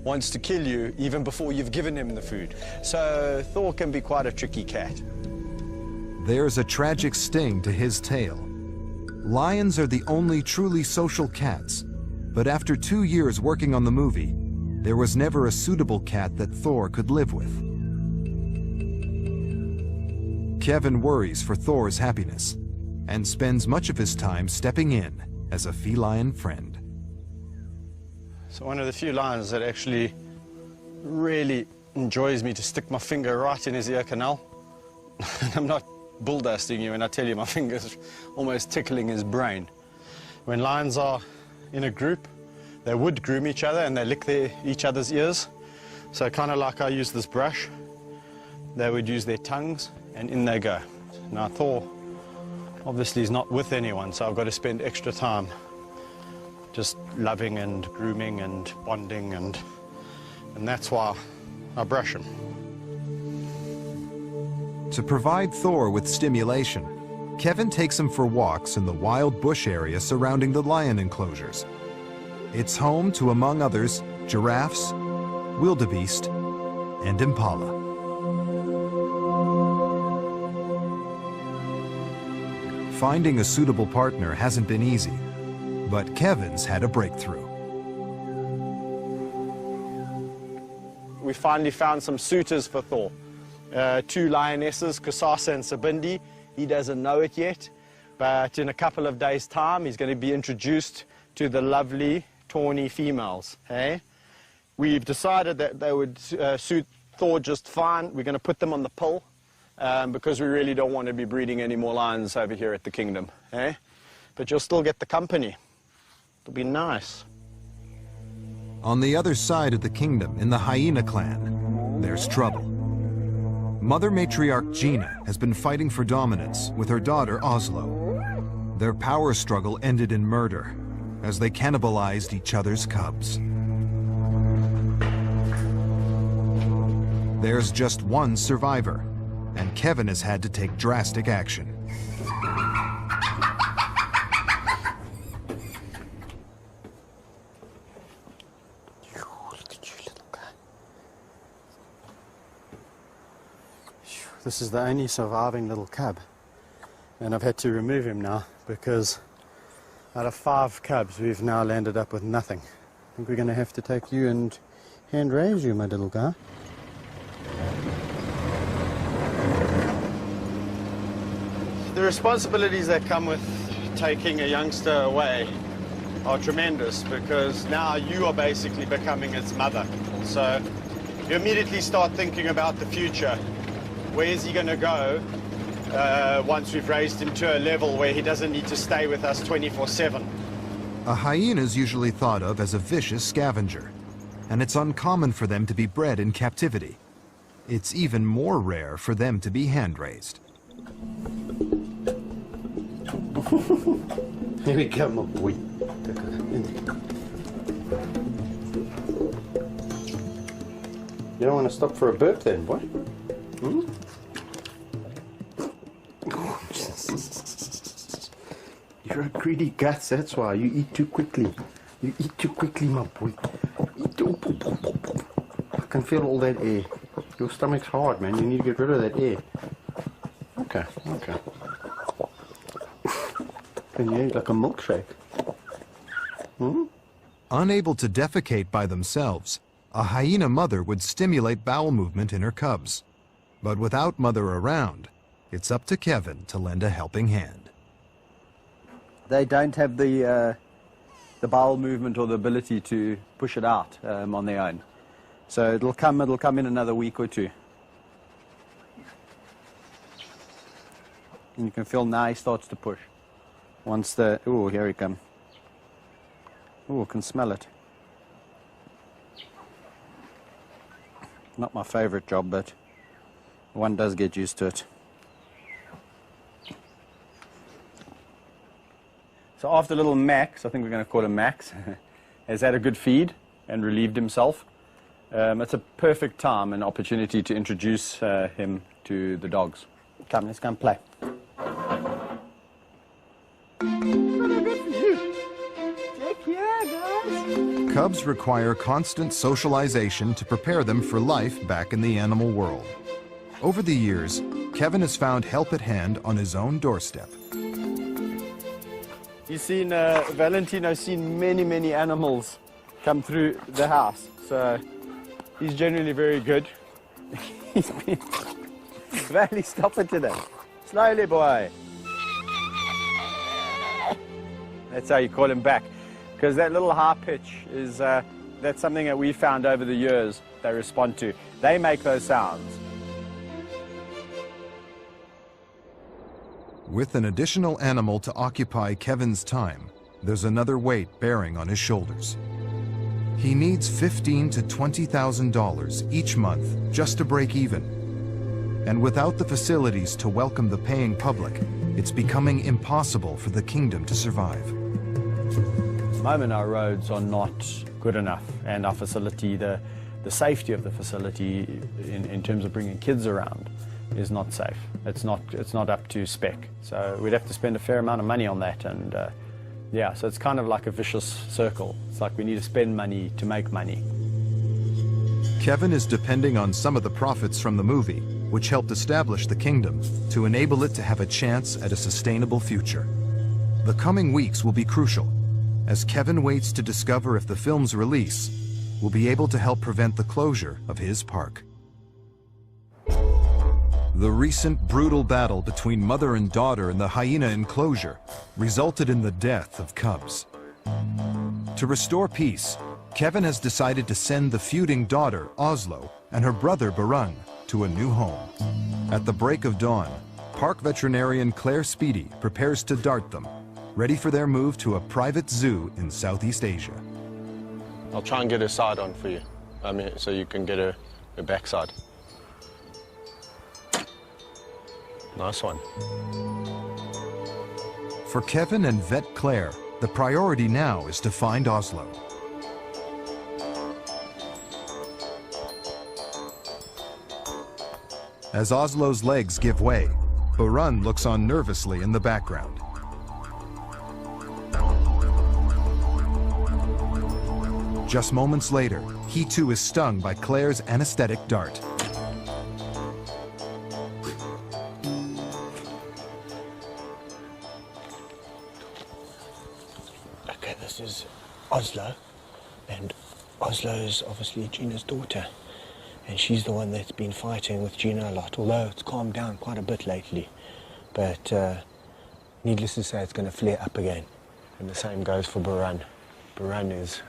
wants to kill you even before you've given him the food. So Thor can be quite a tricky cat. There's a tragic sting to his tale. Lions are the only truly social cats, but after 2 years working on the movie, there was never a suitable cat that Thor could live with. Kevin worries for Thor's happiness and spends much of his time stepping in as a feline friend. So one of the few lions that actually really enjoys me to stick my finger right in his ear canal. And I'm not bull dusting you when I tell you my finger's almost tickling his brain. When lions are in a group, they would groom each other and they lick each other's ears. So kind of like I use this brush, they would use their tongues and in they go. Now Thor obviously is not with anyone, so I've got to spend extra time just loving and grooming and bonding, and that's why I brush him. To provide Thor with stimulation, Kevin takes him for walks in the wild bush area surrounding the lion enclosures. It's home to, among others, giraffes, wildebeest, and impala. Finding a suitable partner hasn't been easy, but Kevin's had a breakthrough. We finally found some suitors for Thor. 2 lionesses, Kusasa and Sabindi. He doesn't know it yet, but in a couple of days' time, he's going to be introduced to the lovely, tawny females. Hey? We've decided that they would suit Thor just fine. We're going to put them on the pill. Because we really don't want to be breeding any more lions over here at the kingdom, eh? But you'll still get the company. It'll be nice. On the other side of the kingdom, in the hyena clan, there's trouble. Mother matriarch Gina has been fighting for dominance with her daughter Oslo. Their power struggle ended in murder as they cannibalized each other's cubs. There's just one survivor, and Kevin has had to take drastic action. This is the only surviving little cub, and I've had to remove him now because out of 5 cubs we've now landed up with nothing. I think we're going to have to take you and hand raise you, my little guy. The responsibilities that come with taking a youngster away are tremendous, because now you are basically becoming its mother. So you immediately start thinking about the future. Where is he going to go once we've raised him to a level where he doesn't need to stay with us 24/7? A hyena is usually thought of as a vicious scavenger, and it's uncommon for them to be bred in captivity. It's even more rare for them to be hand-raised. Here we go, my boy. You don't want to stop for a burp then, boy? Hmm? You're a greedy guts, that's why. You eat too quickly. You eat too quickly, my boy. I can feel all that air. Your stomach's hard, man. You need to get rid of that air. Okay, okay. Can you eat like a milkshake? Hmm? Unable to defecate by themselves, a hyena mother would stimulate bowel movement in her cubs. But without mother around, it's up to Kevin to lend a helping hand. They don't have the bowel movement or the ability to push it out on their own. So it'll come in another week or two. And you can feel now he starts to push. Once the, oh, here he comes. Oh, I can smell it. Not my favorite job, but one does get used to it. So after little Max, I think we're going to call him Max, has had a good feed and relieved himself, it's a perfect time and opportunity to introduce him to the dogs. Come, let's go and play. Cubs require constant socialization to prepare them for life back in the animal world. Over the years, Kevin has found help at hand on his own doorstep. You've seen, Valentino's seen many, many animals come through the house, so he's generally very good. He's been... Valley, stop it today. Slowly, boy. That's how you call him back. Because that little high pitch is, that's something that we found over the years they respond to. They make those sounds. With an additional animal to occupy Kevin's time, there's another weight bearing on his shoulders. He needs $15,000 to $20,000 each month just to break even. And without the facilities to welcome the paying public, it's becoming impossible for the kingdom to survive. At the moment, our roads are not good enough, and our facility, the safety of the facility in terms of bringing kids around is not safe. It's not up to spec. So we'd have to spend a fair amount of money on that, and yeah, so it's kind of like a vicious circle. It's like we need to spend money to make money. Kevin is depending on some of the profits from the movie, which helped establish the kingdom, to enable it to have a chance at a sustainable future. The coming weeks will be crucial, as Kevin waits to discover if the film's release will be able to help prevent the closure of his park. The recent brutal battle between mother and daughter in the hyena enclosure resulted in the death of cubs. To restore peace, Kevin has decided to send the feuding daughter, Oslo, and her brother, Barung, to a new home. At the break of dawn, park veterinarian Claire Speedy prepares to dart them, ready for their move to a private zoo in Southeast Asia. I'll try and get her side on for you. I mean, so you can get her backside. Nice one. For Kevin and Vet Claire, the priority now is to find Oslo. As Oslo's legs give way, Burun looks on nervously in the background. Just moments later, he too is stung by Claire's anesthetic dart. Okay, this is Oslo, and Oslo is obviously Gina's daughter, and she's the one that's been fighting with Gina a lot, although it's calmed down quite a bit lately. But needless to say, it's going to flare up again. And the same goes for Burun. Burun is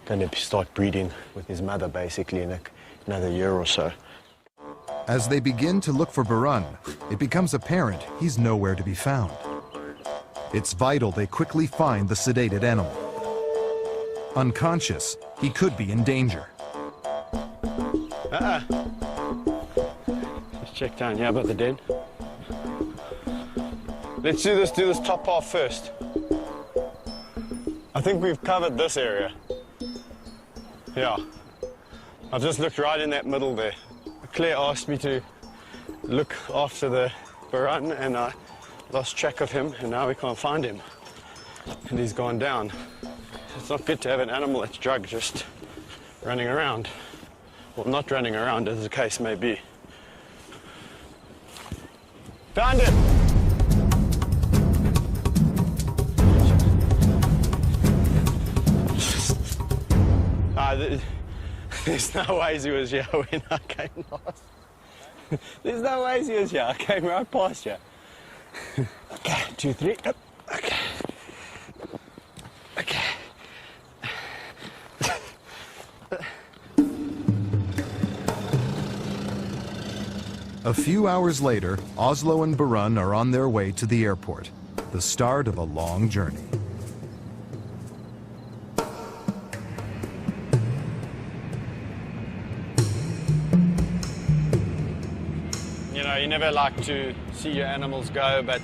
going to start breeding with his mother basically in another year or so. As they begin to look for Burun, it becomes apparent he's nowhere to be found. It's vital they quickly find the sedated animal. Unconscious, he could be in danger. Let's check down here by the den. Let's do this top half first. I think we've covered this area. Yeah. I've just looked right in that middle there. Claire asked me to look after the Burun, and I lost track of him, and now we can't find him. And he's gone down. It's not good to have an animal that's drugged just running around. Well, not running around, as the case may be. Found him! There's no ways he was here when I came last. There's no ways he was here. I came right past you. Okay, 2, 3. Up. Okay. Okay. A few hours later, Oslo and Burun are on their way to the airport, the start of a long journey. You know, you never like to see your animals go, but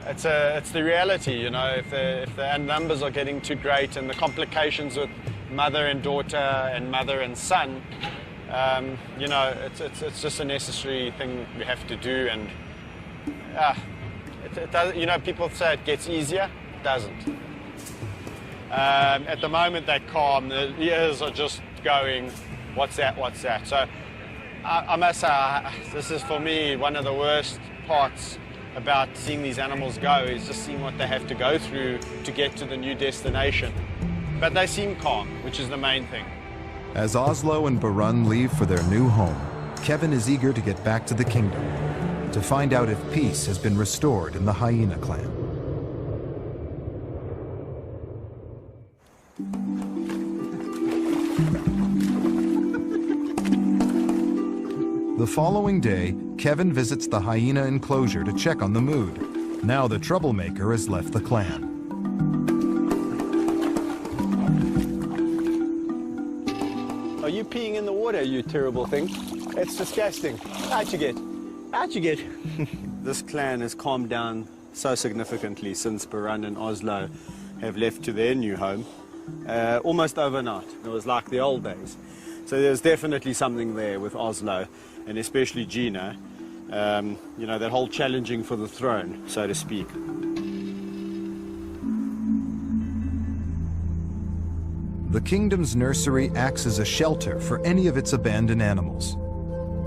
it's the reality, you know. If the numbers are getting too great and the complications with mother and daughter and mother and son, you know, it's just a necessary thing we have to do. And it does, you know, people say it gets easier. It doesn't. At the moment they're calm. The ears are just going, what's that, what's that? So I must say, this is for me one of the worst parts about seeing these animals go, is just seeing what they have to go through to get to the new destination. But they seem calm, which is the main thing. As Oslo and Burun leave for their new home, Kevin is eager to get back to the kingdom, to find out if peace has been restored in the hyena clan. The following day, Kevin visits the hyena enclosure to check on the mood. Now the troublemaker has left the clan. Are you peeing in the water, you terrible thing? It's disgusting. Out you get. Out you get. This clan has calmed down so significantly since Burun and Oslo have left to their new home. Almost overnight. It was like the old days. So there's definitely something there with Oslo, and especially Gina. You know, that whole challenging for the throne, so to speak. The kingdom's nursery acts as a shelter for any of its abandoned animals.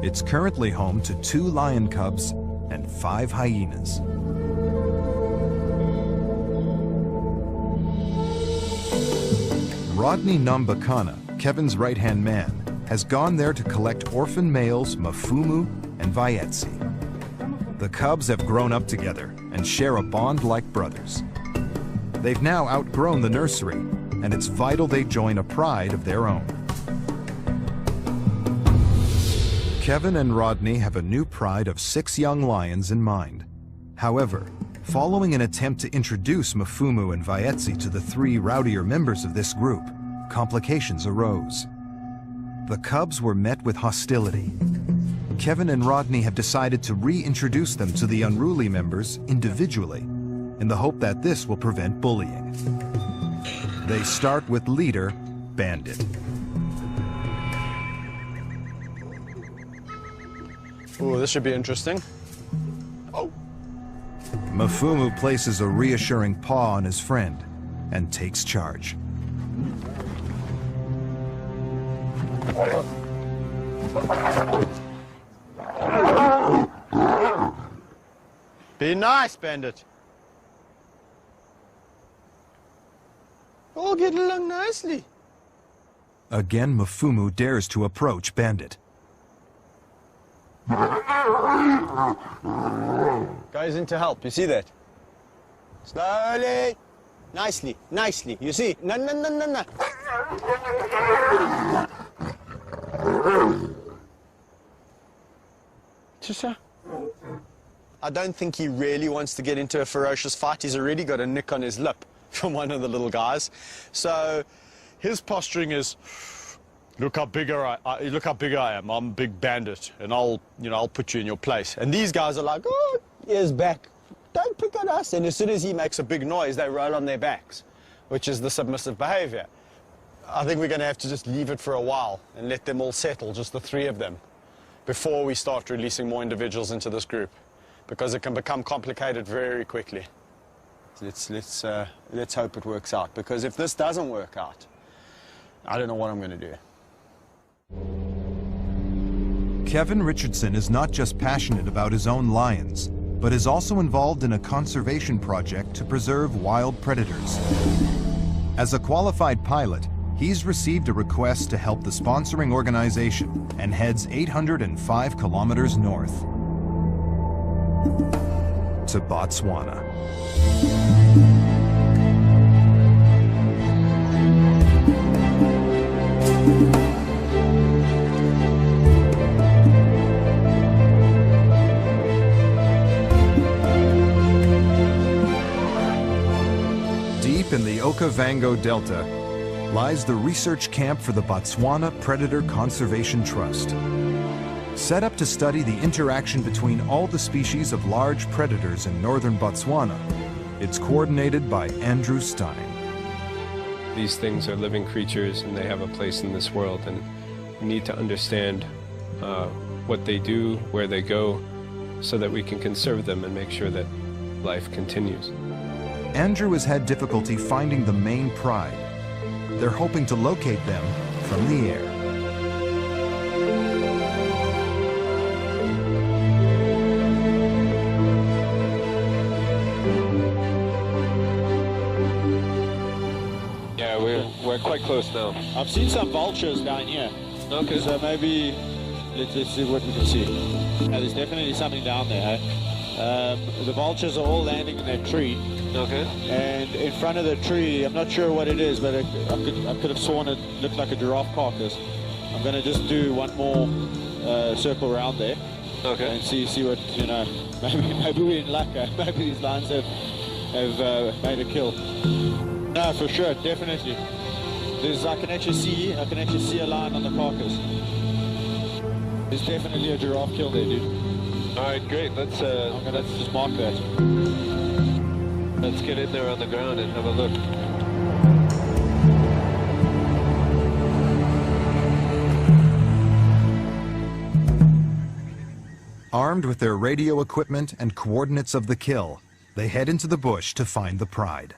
It's currently home to 2 lion cubs and 5 hyenas. Rodney Nambakana, Kevin's right-hand man, has gone there to collect orphan males Mafumu and Vayetsi. The cubs have grown up together and share a bond like brothers. They've now outgrown the nursery, and it's vital they join a pride of their own. Kevin and Rodney have a new pride of 6 young lions in mind. However, following an attempt to introduce Mafumu and Vayetsi to the 3 rowdier members of this group, complications arose. The cubs were met with hostility. Kevin and Rodney have decided to reintroduce them to the unruly members individually, in the hope that this will prevent bullying. They start with leader Bandit. Oh, this should be interesting. Mfumu places a reassuring paw on his friend and takes charge. Be nice, Bandit. All get along nicely. Again, Mfumu dares to approach Bandit. Goes in to help, you see that? Slowly. Nicely, nicely. You see? No, no, no, no, no. I don't think he really wants to get into a ferocious fight. He's already got a nick on his lip from one of the little guys. So his posturing is, look how big I am. I'm a big bandit, and I'll put you in your place. And these guys are like, oh, ears back. Don't pick on us. And as soon as he makes a big noise, they roll on their backs, which is the submissive behavior. I think we're going to have to just leave it for a while and let them all settle, just the three of them, before we start releasing more individuals into this group, because it can become complicated very quickly. Let's hope it works out, because if this doesn't work out, I don't know what I'm going to do. Kevin Richardson is not just passionate about his own lions, but is also involved in a conservation project to preserve wild predators. As a qualified pilot, he's received a request to help the sponsoring organization and heads 805 kilometers north to Botswana. Deep in the Okavango Delta lies the research camp for the Botswana Predator Conservation Trust. Set up to study the interaction between all the species of large predators in northern Botswana, it's coordinated by Andrew Stein. These things are living creatures and they have a place in this world, and we need to understand what they do, where they go, so that we can conserve them and make sure that life continues. Andrew has had difficulty finding the main pride. They're hoping to locate them from the air. Yeah, we're quite close now. I've seen some vultures down here. Okay. So maybe let's see what we can see. Yeah, there's definitely something down there. The vultures are all landing in that tree. Okay. And in front of the tree, I'm not sure what it is, but I could have sworn it looked like a giraffe carcass. I'm going to just do one more circle around there. Okay. And see what, you know, maybe we're in luck. Maybe these lions have made a kill. No, for sure, definitely. I can actually see a lion on the carcass. There's definitely a giraffe kill there, dude. All right, great. Let's just mark that. Let's get in there on the ground and have a look. Armed with their radio equipment and coordinates of the kill, they head into the bush to find the pride.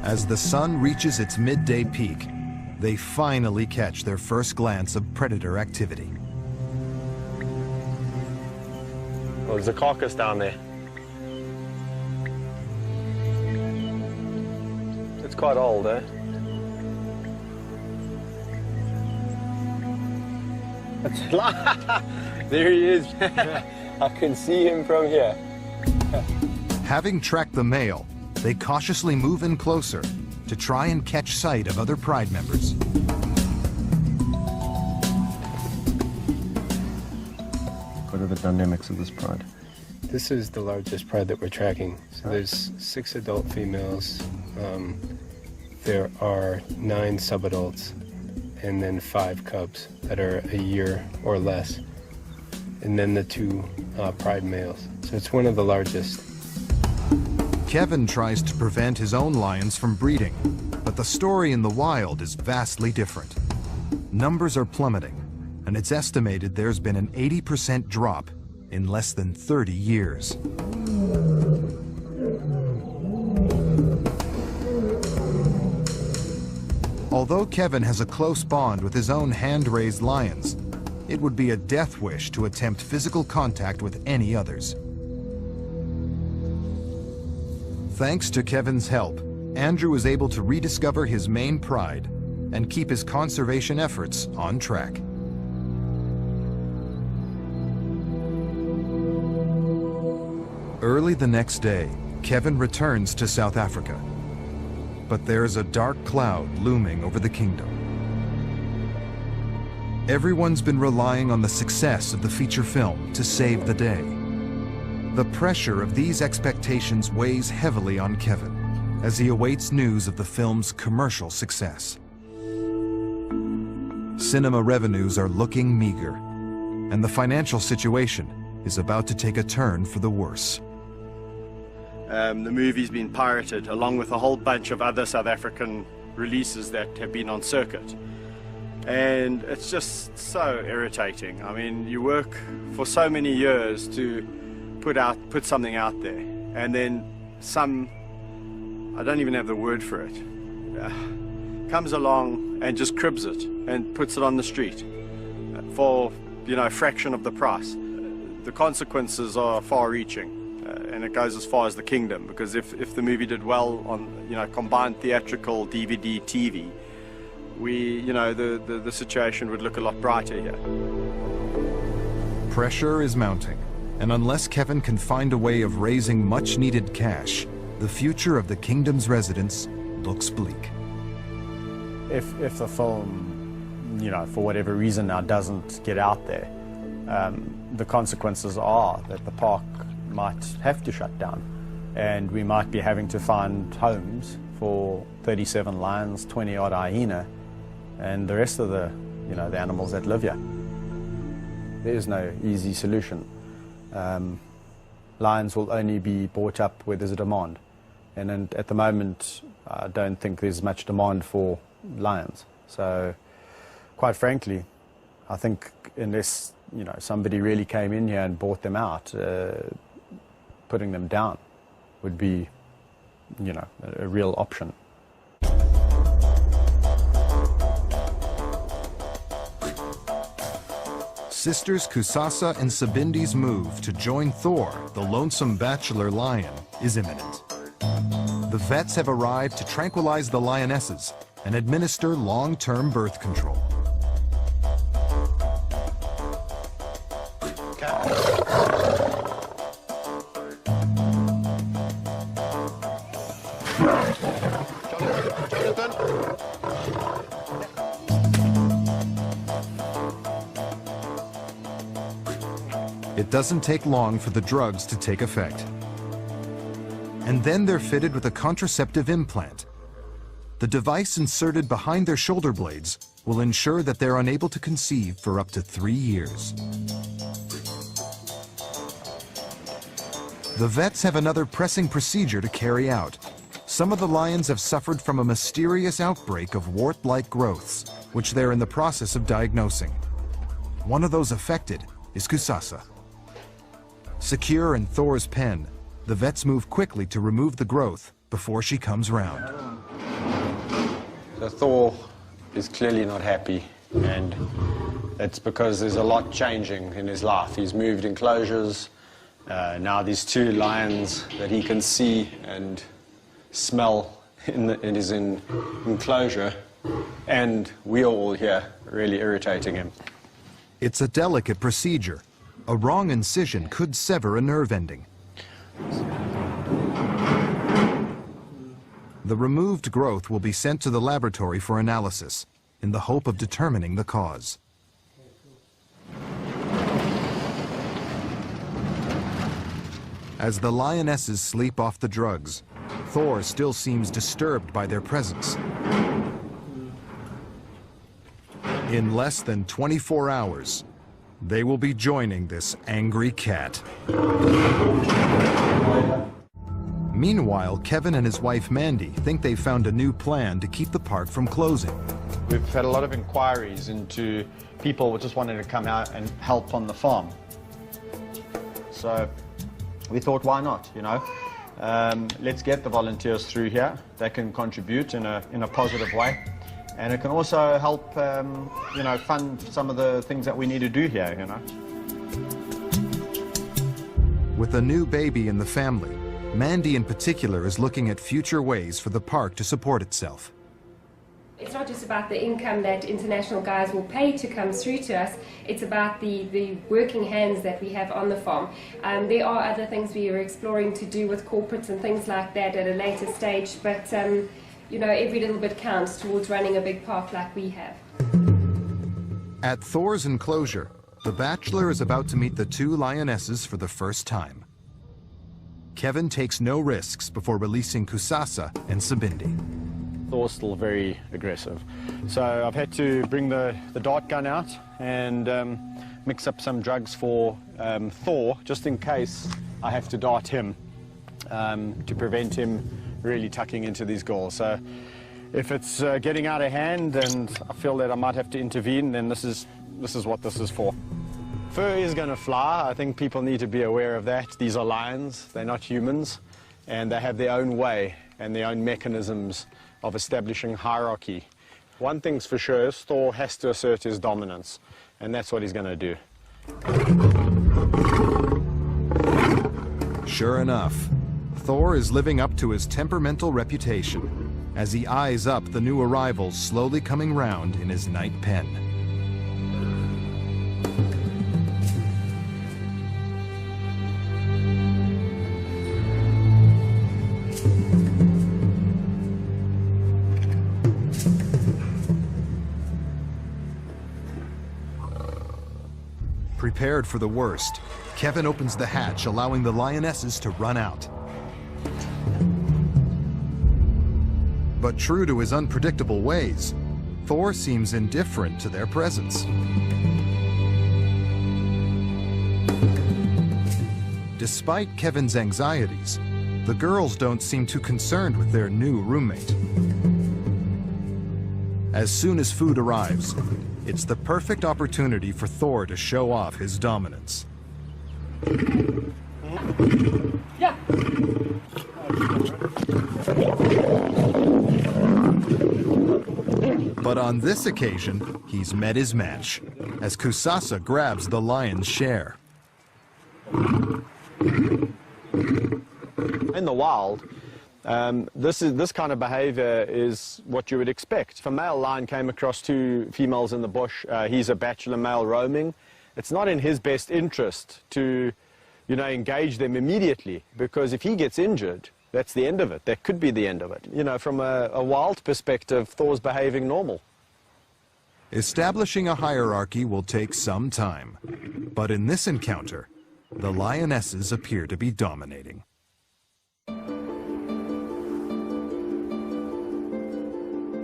As the sun reaches its midday peak, they finally catch their first glance of predator activity. Well, there's a carcass down there. It's quite old, eh? There he is. I can see him from here. Having tracked the male, they cautiously move in closer to try and catch sight of other pride members. What are the dynamics of this pride? This is the largest pride that we're tracking. So there's 6 adult females. There are 9 subadults, and then 5 cubs that are a year or less, and then the 2 pride males. So it's one of the largest. Kevin tries to prevent his own lions from breeding, but the story in the wild is vastly different. Numbers are plummeting, and it's estimated there's been an 80% drop in less than 30 years. Although Kevin has a close bond with his own hand-raised lions, it would be a death wish to attempt physical contact with any others. Thanks to Kevin's help, Andrew is able to rediscover his main pride and keep his conservation efforts on track. Early the next day, Kevin returns to South Africa. But there's a dark cloud looming over the kingdom. Everyone's been relying on the success of the feature film to save the day. The pressure of these expectations weighs heavily on Kevin as he awaits news of the film's commercial success. Cinema revenues are looking meager, and the financial situation is about to take a turn for the worse. The movie's been pirated, along with a whole bunch of other South African releases that have been on circuit. And it's just so irritating. I mean, you work for so many years to put something out there, and then some, I don't even have the word for it, comes along and just cribs it and puts it on the street for, you know, a fraction of the price. The consequences are far-reaching. And it goes as far as the kingdom, because if the movie did well on, you know, combined theatrical, DVD, TV, the situation would look a lot brighter here. Pressure is mounting, and unless Kevin can find a way of raising much-needed cash, the future of the kingdom's residents looks bleak. If the film, you know, for whatever reason now doesn't get out there, the consequences are that the park might have to shut down, and we might be having to find homes for 37 lions, 20 odd hyena, and the rest of the animals that live here. There is no easy solution. Lions will only be bought up where there's a demand, and at the moment I don't think there's much demand for lions. So quite frankly, I think unless somebody really came in here and bought them out, putting them down would be, a real option. Sisters Kusasa and Sabindi's move to join Thor, the lonesome bachelor lion, is imminent. The vets have arrived to tranquilize the lionesses and administer long-term birth control. It doesn't take long for the drugs to take effect. And then they're fitted with a contraceptive implant. The device inserted behind their shoulder blades will ensure that they're unable to conceive for up to 3 years. The vets have another pressing procedure to carry out. Some of the lions have suffered from a mysterious outbreak of wart-like growths, which they're in the process of diagnosing. One of those affected is Kusasa. Secure in Thor's pen, the vets move quickly to remove the growth before she comes round. So Thor is clearly not happy, and it's because there's a lot changing in his life. He's moved enclosures. Now there's 2 lions that he can see and smell in his enclosure, and we are all here really irritating him. It's a delicate procedure. A wrong incision could sever a nerve ending. The removed growth will be sent to the laboratory for analysis in the hope of determining the cause. As the lionesses sleep off the drugs, Thor still seems disturbed by their presence. In less than 24 hours, they will be joining this angry cat. Meanwhile, Kevin and his wife Mandy think they've found a new plan to keep the park from closing. We've had a lot of inquiries into people just wanting to come out and help on the farm. So we thought, why not, you know? Let's get the volunteers through here. They can contribute in a positive way. And it can also help, you know, fund some of the things that we need to do here, you know. With a new baby in the family, Mandy in particular is looking at future ways for the park to support itself. It's not just about the income that international guys will pay to come through to us, it's about the working hands that we have on the farm. There are other things we are exploring to do with corporates and things like that at a later stage, but you know, every little bit counts towards running a big park like we have. At Thor's enclosure, the Bachelor is about to meet the two lionesses for the first time. Kevin takes no risks before releasing Kusasa and Sabindi. Thor's still very aggressive. So I've had to bring the dart gun out and mix up some drugs for Thor, just in case I have to dart him to prevent him really tucking into these goals. So if it's getting out of hand and I feel that I might have to intervene, then this is what this is for. Fur is going to fly. I think people need to be aware of that. These are lions, they're not humans, and they have their own way and their own mechanisms of establishing hierarchy. One thing's for sure is Thor has to assert his dominance, and that's what he's going to do. Sure enough, Thor is living up to his temperamental reputation as he eyes up the new arrivals slowly coming round in his night pen. Prepared for the worst, Kevin opens the hatch, allowing the lionesses to run out. But true to his unpredictable ways, Thor seems indifferent to their presence. Despite Kevin's anxieties, the girls don't seem too concerned with their new roommate. As soon as food arrives, it's the perfect opportunity for Thor to show off his dominance. Yeah. But on this occasion, he's met his match, as Kusasa grabs the lion's share. In the wild, this kind of behavior is what you would expect. If a male lion came across two females in the bush, he's a bachelor male roaming, it's not in his best interest to, you know, engage them immediately, because if he gets injured, that's the end of it. That could be the end of it. You know, from a wild perspective, Thor's behaving normal. Establishing a hierarchy will take some time, but in this encounter, the lionesses appear to be dominating.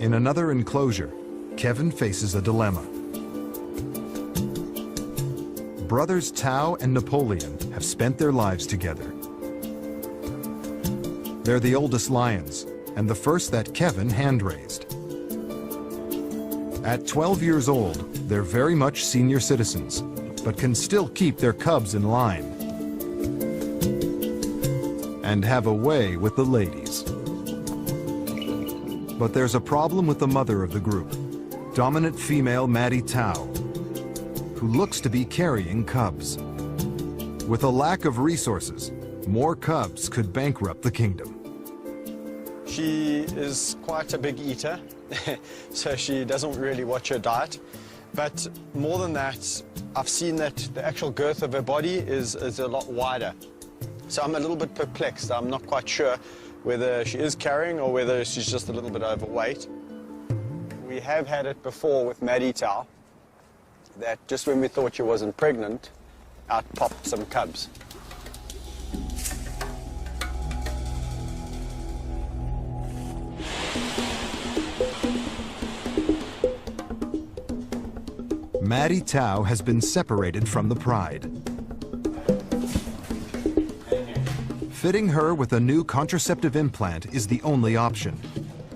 In another enclosure, Kevin faces a dilemma. Brothers Tao and Napoleon have spent their lives together. They're the oldest lions, and the first that Kevin hand-raised. At 12 years old, they're very much senior citizens, but can still keep their cubs in line and have a way with the ladies. But there's a problem with the mother of the group, dominant female Maddie Tao, who looks to be carrying cubs. With a lack of resources, more cubs could bankrupt the kingdom. She is quite a big eater, so she doesn't really watch her diet. But more than that, I've seen that the actual girth of her body is a lot wider. So I'm a little bit perplexed. I'm not quite sure whether she is carrying or whether she's just a little bit overweight. We have had it before with Maddie Tao, that just when we thought she wasn't pregnant, out popped some cubs. Maddie Tao has been separated from the pride. Fitting her with a new contraceptive implant is the only option.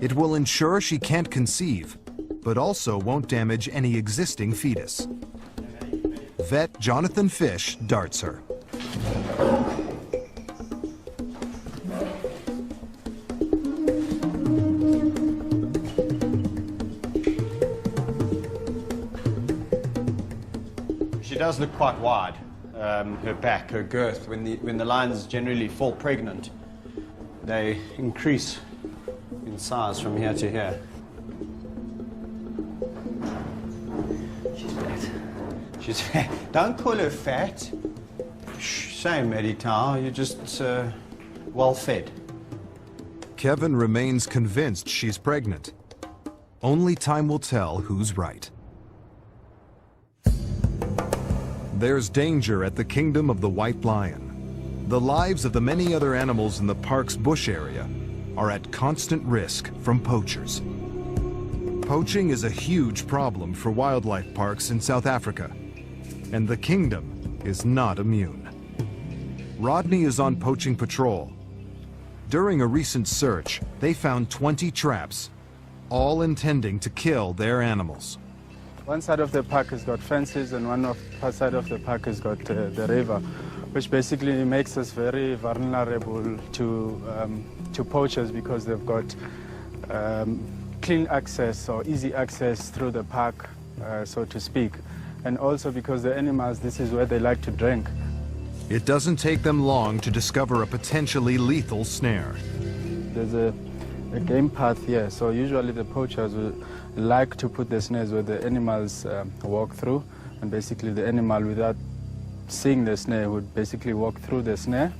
It will ensure she can't conceive, but also won't damage any existing fetus. Vet Jonathan Fish darts her. She does look quite wide, her back, her girth. When the lions generally fall pregnant, they increase in size from here to here. She's fat. She's fat. Don't call her fat. Shame, Maddie Tao, you're just well fed. Kevin remains convinced she's pregnant. Only time will tell who's right. There's danger at the kingdom of the white lion. The lives of the many other animals in the park's bush area are at constant risk from poachers. Poaching is a huge problem for wildlife parks in South Africa, and the kingdom is not immune. Rodney is on poaching patrol. During a recent search, they found 20 traps, all intending to kill their animals. One side of the park has got fences and one side of the park has got the river, which basically makes us very vulnerable to poachers because they've got clean access or easy access through the park, so to speak. And also because the animals, this is where they like to drink. It doesn't take them long to discover a potentially lethal snare. There's a game path here, so usually the poachers will like to put the snares where the animals walk through, and basically the animal, without seeing the snare, would basically walk through the snare.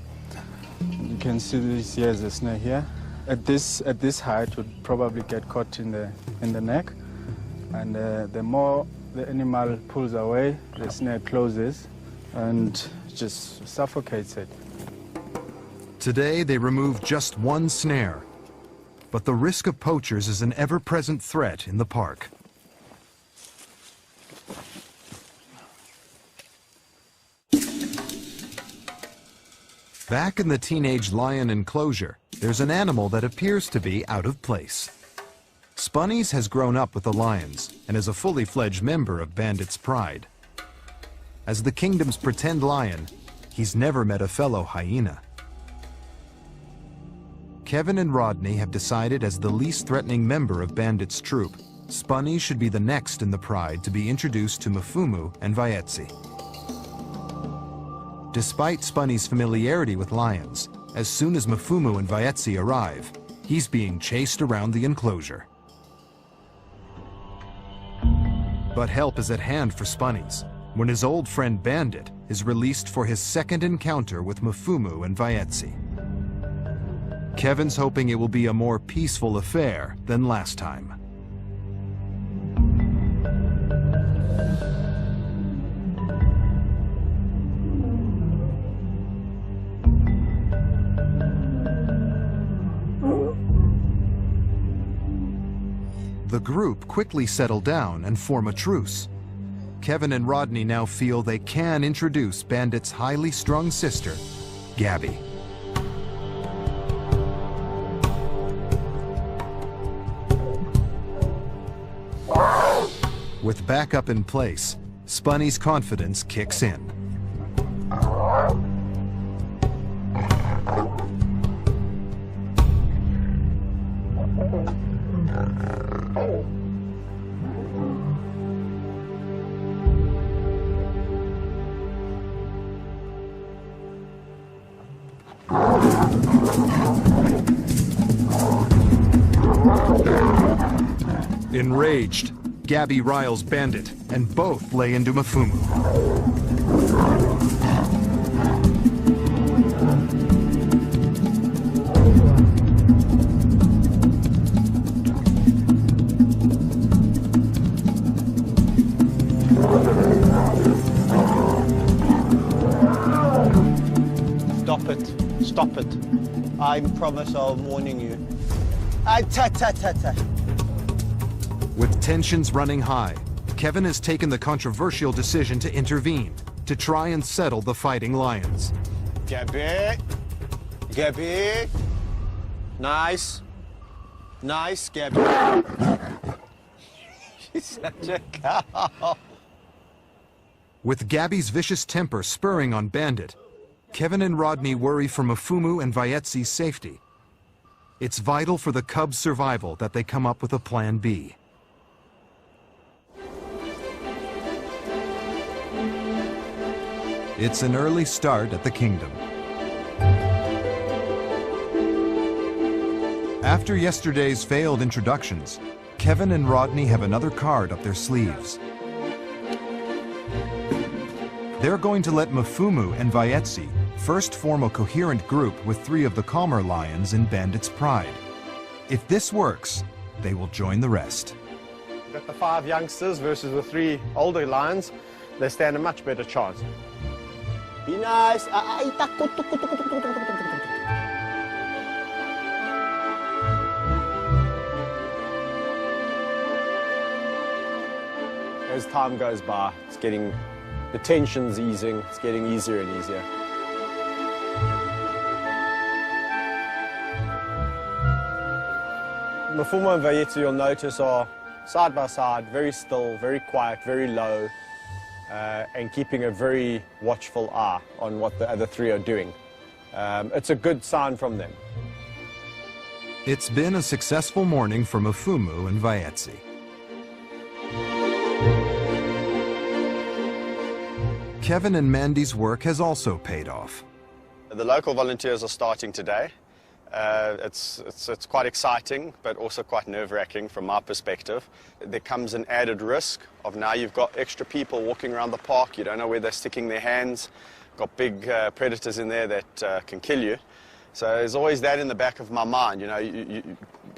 You can see this here is the snare here. At this height, would probably get caught in the neck, and the more the animal pulls away, the snare closes and just suffocates it. Today, they removed just one snare, but the risk of poachers is an ever-present threat in the park. Back in the teenage lion enclosure, there's an animal that appears to be out of place. Spunnies has grown up with the lions and is a fully fledged member of Bandit's Pride. As the kingdom's pretend lion, he's never met a fellow hyena. Kevin and Rodney have decided as the least threatening member of Bandit's troop, Spunny should be the next in the Pride to be introduced to Mfumu and Vaetsi. Despite Spunny's familiarity with lions, as soon as Mfumu and Vaetsi arrive, he's being chased around the enclosure. But help is at hand for Spunnies when his old friend Bandit is released for his second encounter with Mfumu and Vaetsi. Kevin's hoping it will be a more peaceful affair than last time. The group quickly settle down and form a truce. Kevin and Rodney now feel they can introduce Bandit's highly strung sister, Gabby. With backup in place, Spunny's confidence kicks in. Enraged, Gabby riles Bandit, and both lay into Mfumu. Stop it. Stop it. I promise I'll warning you. Ta-ta-ta-ta. With tensions running high, Kevin has taken the controversial decision to intervene, to try and settle the fighting lions. Gabby. Gabby. Nice. Nice, Gabby. She's such a cow. With Gabby's vicious temper spurring on Bandit, Kevin and Rodney worry for Mfumu and Vayetsi's safety. It's vital for the cubs' survival that they come up with a plan B. It's an early start at the kingdom. After yesterday's failed introductions, Kevin and Rodney have another card up their sleeves. They're going to let Mfumu and Vayetsi first form a coherent group with 3 of the calmer lions in Bandit's pride. If this works, they will join the rest. Got the 5 youngsters versus the 3 older lions. They stand a much better chance. Be nice. As time goes by, the tension's easing, it's getting easier and easier. Mfumu and Vayetsi, you'll notice, are side by side, very still, very quiet, very low, and keeping a very watchful eye on what the other 3 are doing. It's a good sign from them. It's been a successful morning for Mfumu and Vayetsi. Kevin and Mandy's work has also paid off. The local volunteers are starting today. It's quite exciting, but also quite nerve-wracking from my perspective. There comes an added risk of now you've got extra people walking around the park. You don't know where they're sticking their hands. Got big predators in there that can kill you. So there's always that in the back of my mind. You know,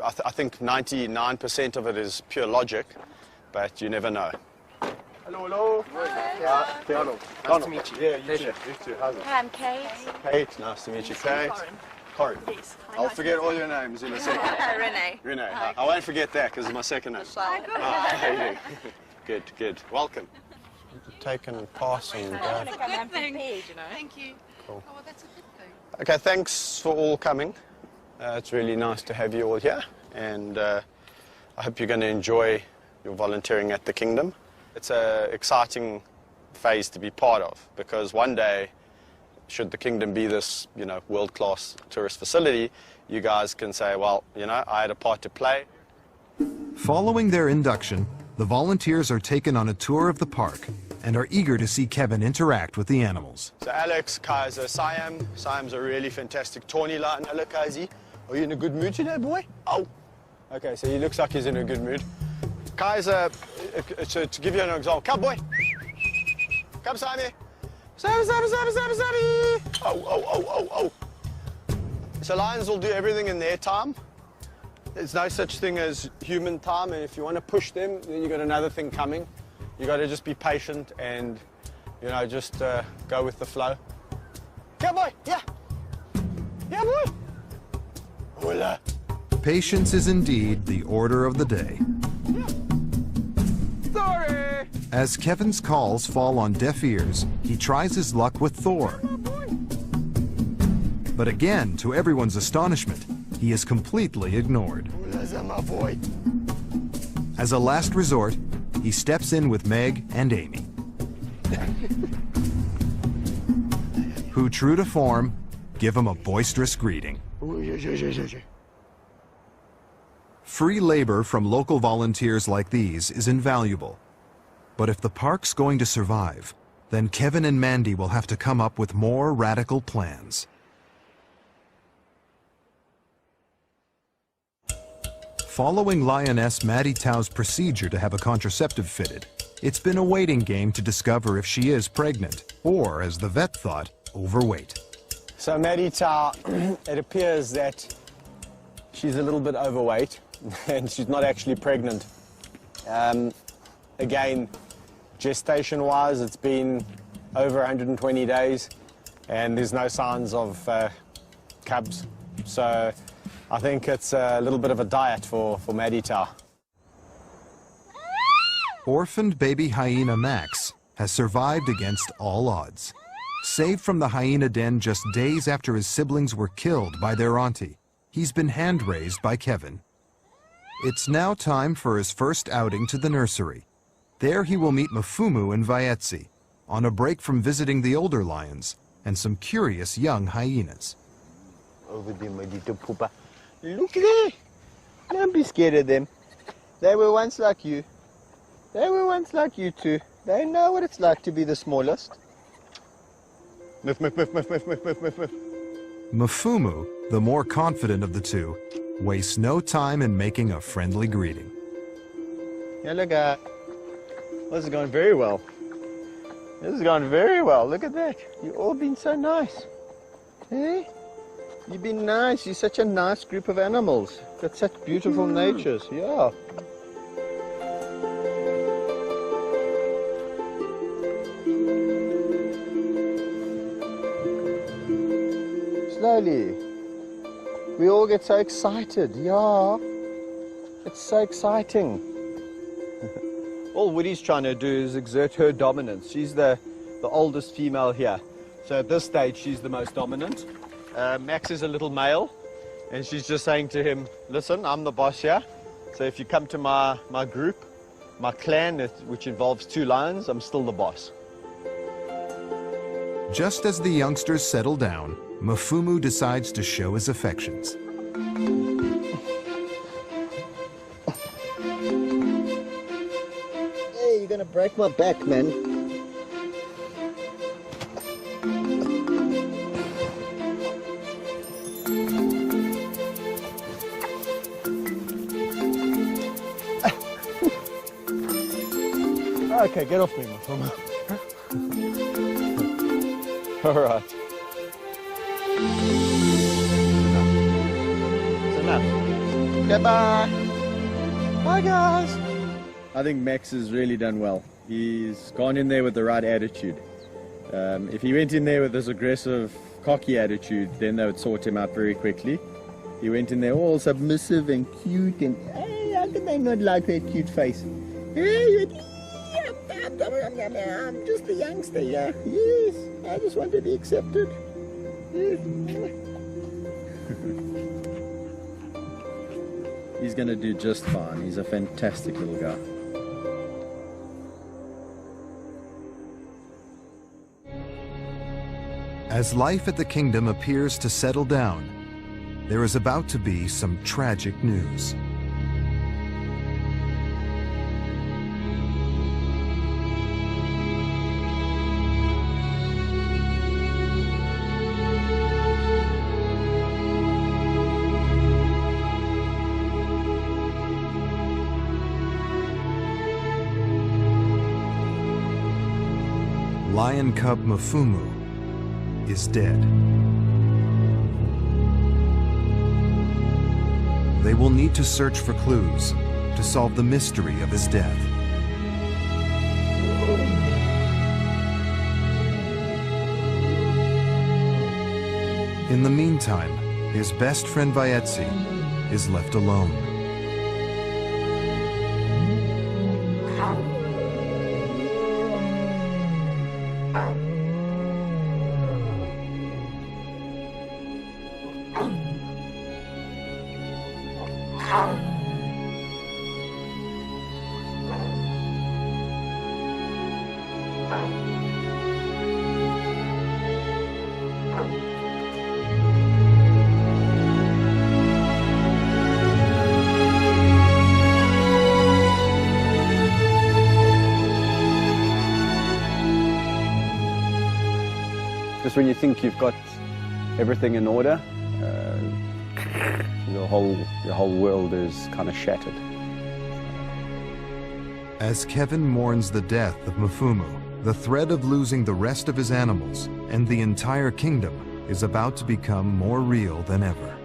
I think 99% of it is pure logic, but you never know. Hello, hello. Hello. Nice to meet you. Yeah, you too. You too. How's it? Hi, I'm Kate. Kate, nice to meet you. Kate. Corin. Yes. I'll forget all your names in a second. Renee. Renee. I won't forget that because it's my second name. How you doing? Good, good. Welcome. Take and pass and That's a good thing. Thank you. Cool. Oh, well, that's a good thing. Okay, thanks for all coming. It's really nice to have you all here, and I hope you're going to enjoy your volunteering at the Kingdom. It's an exciting phase to be part of, because one day, should the Kingdom be this, world-class tourist facility, you guys can say, well, I had a part to play. Following their induction, the volunteers are taken on a tour of the park and are eager to see Kevin interact with the animals. So Alex, Kaiser, Siam. Siam's a really fantastic tawny lion. Hello, Kaisi. Are you in a good mood today, boy? Oh. Okay, so he looks like he's in a good mood. Kaiser, to give you an example, come, boy. Come, Simon. Oh. So lions will do everything in their time. There's no such thing as human time, and if you want to push them, then you've got another thing coming. You've got to just be patient and, just go with the flow. Come, boy, yeah. Yeah, boy. Hola. Patience is indeed the order of the day. Sorry. As Kevin's calls fall on deaf ears, he tries his luck with Thor. But again, to everyone's astonishment, he is completely ignored. As a last resort, he steps in with Meg and Amy, who, true to form, give him a boisterous greeting. Free labor from local volunteers like these is invaluable. But if the park's going to survive, then Kevin and Mandy will have to come up with more radical plans. Following Lioness Maddie Tao's procedure to have a contraceptive fitted, it's been a waiting game to discover if she is pregnant, or, as the vet thought, overweight. So Maddie Tao, it appears that she's a little bit overweight and she's not actually pregnant. Again, gestation-wise, it's been over 120 days and there's no signs of cubs. So I think it's a little bit of a diet for Maddie Tao. Orphaned baby hyena Max has survived against all odds. Saved from the hyena den just days after his siblings were killed by their auntie, he's been hand-raised by Kevin. It's now time for his first outing to the nursery. There he will meet Mfumu and Vaetsi, on a break from visiting the older lions and some curious young hyenas. Over there, my little poopa. Look there! Don't be scared of them. They were once like you. They were once like you too. They know what it's like to be the smallest. Miff, miff, miff, miff, miff, miff, miff, miff, miff. Mfumu, the more confident of the two, wastes no time in making a friendly greeting. Hello, guy. This is going very well. This is going very well. Look at that. You've all been so nice. Hey? You've been nice. You're such a nice group of animals. Got such beautiful natures. Yeah. Slowly. We all get so excited. Yeah. It's so exciting. All Woody's trying to do is exert her dominance. She's the oldest female here. So at this stage, she's the most dominant. Max is a little male, and she's just saying to him, listen, I'm the boss here. So if you come to my group, my clan, which involves 2 lions, I'm still the boss. Just as the youngsters settle down, Mfumu decides to show his affections. Hey, you're gonna break my back, man. Okay, get off me, Mfumu. All right. It's enough. Goodbye. Bye, guys. I think Max has really done well. He's gone in there with the right attitude. If he went in there with this aggressive, cocky attitude, then they would sort him out very quickly. He went in there all submissive and cute, and hey, how can they not like that cute face? Hey, I'm just a youngster, yeah. Yes, I just want to be accepted. Yes. He's going to do just fine. He's a fantastic little guy. As life at the kingdom appears to settle down, there is about to be some tragic news. Lion cub Mfumu is dead. They will need to search for clues to solve the mystery of his death. In the meantime, his best friend Vaetsi is left alone. Just when you think you've got everything in order, your whole world is kind of shattered. As Kevin mourns the death of Mfumu, the threat of losing the rest of his animals and the entire kingdom is about to become more real than ever.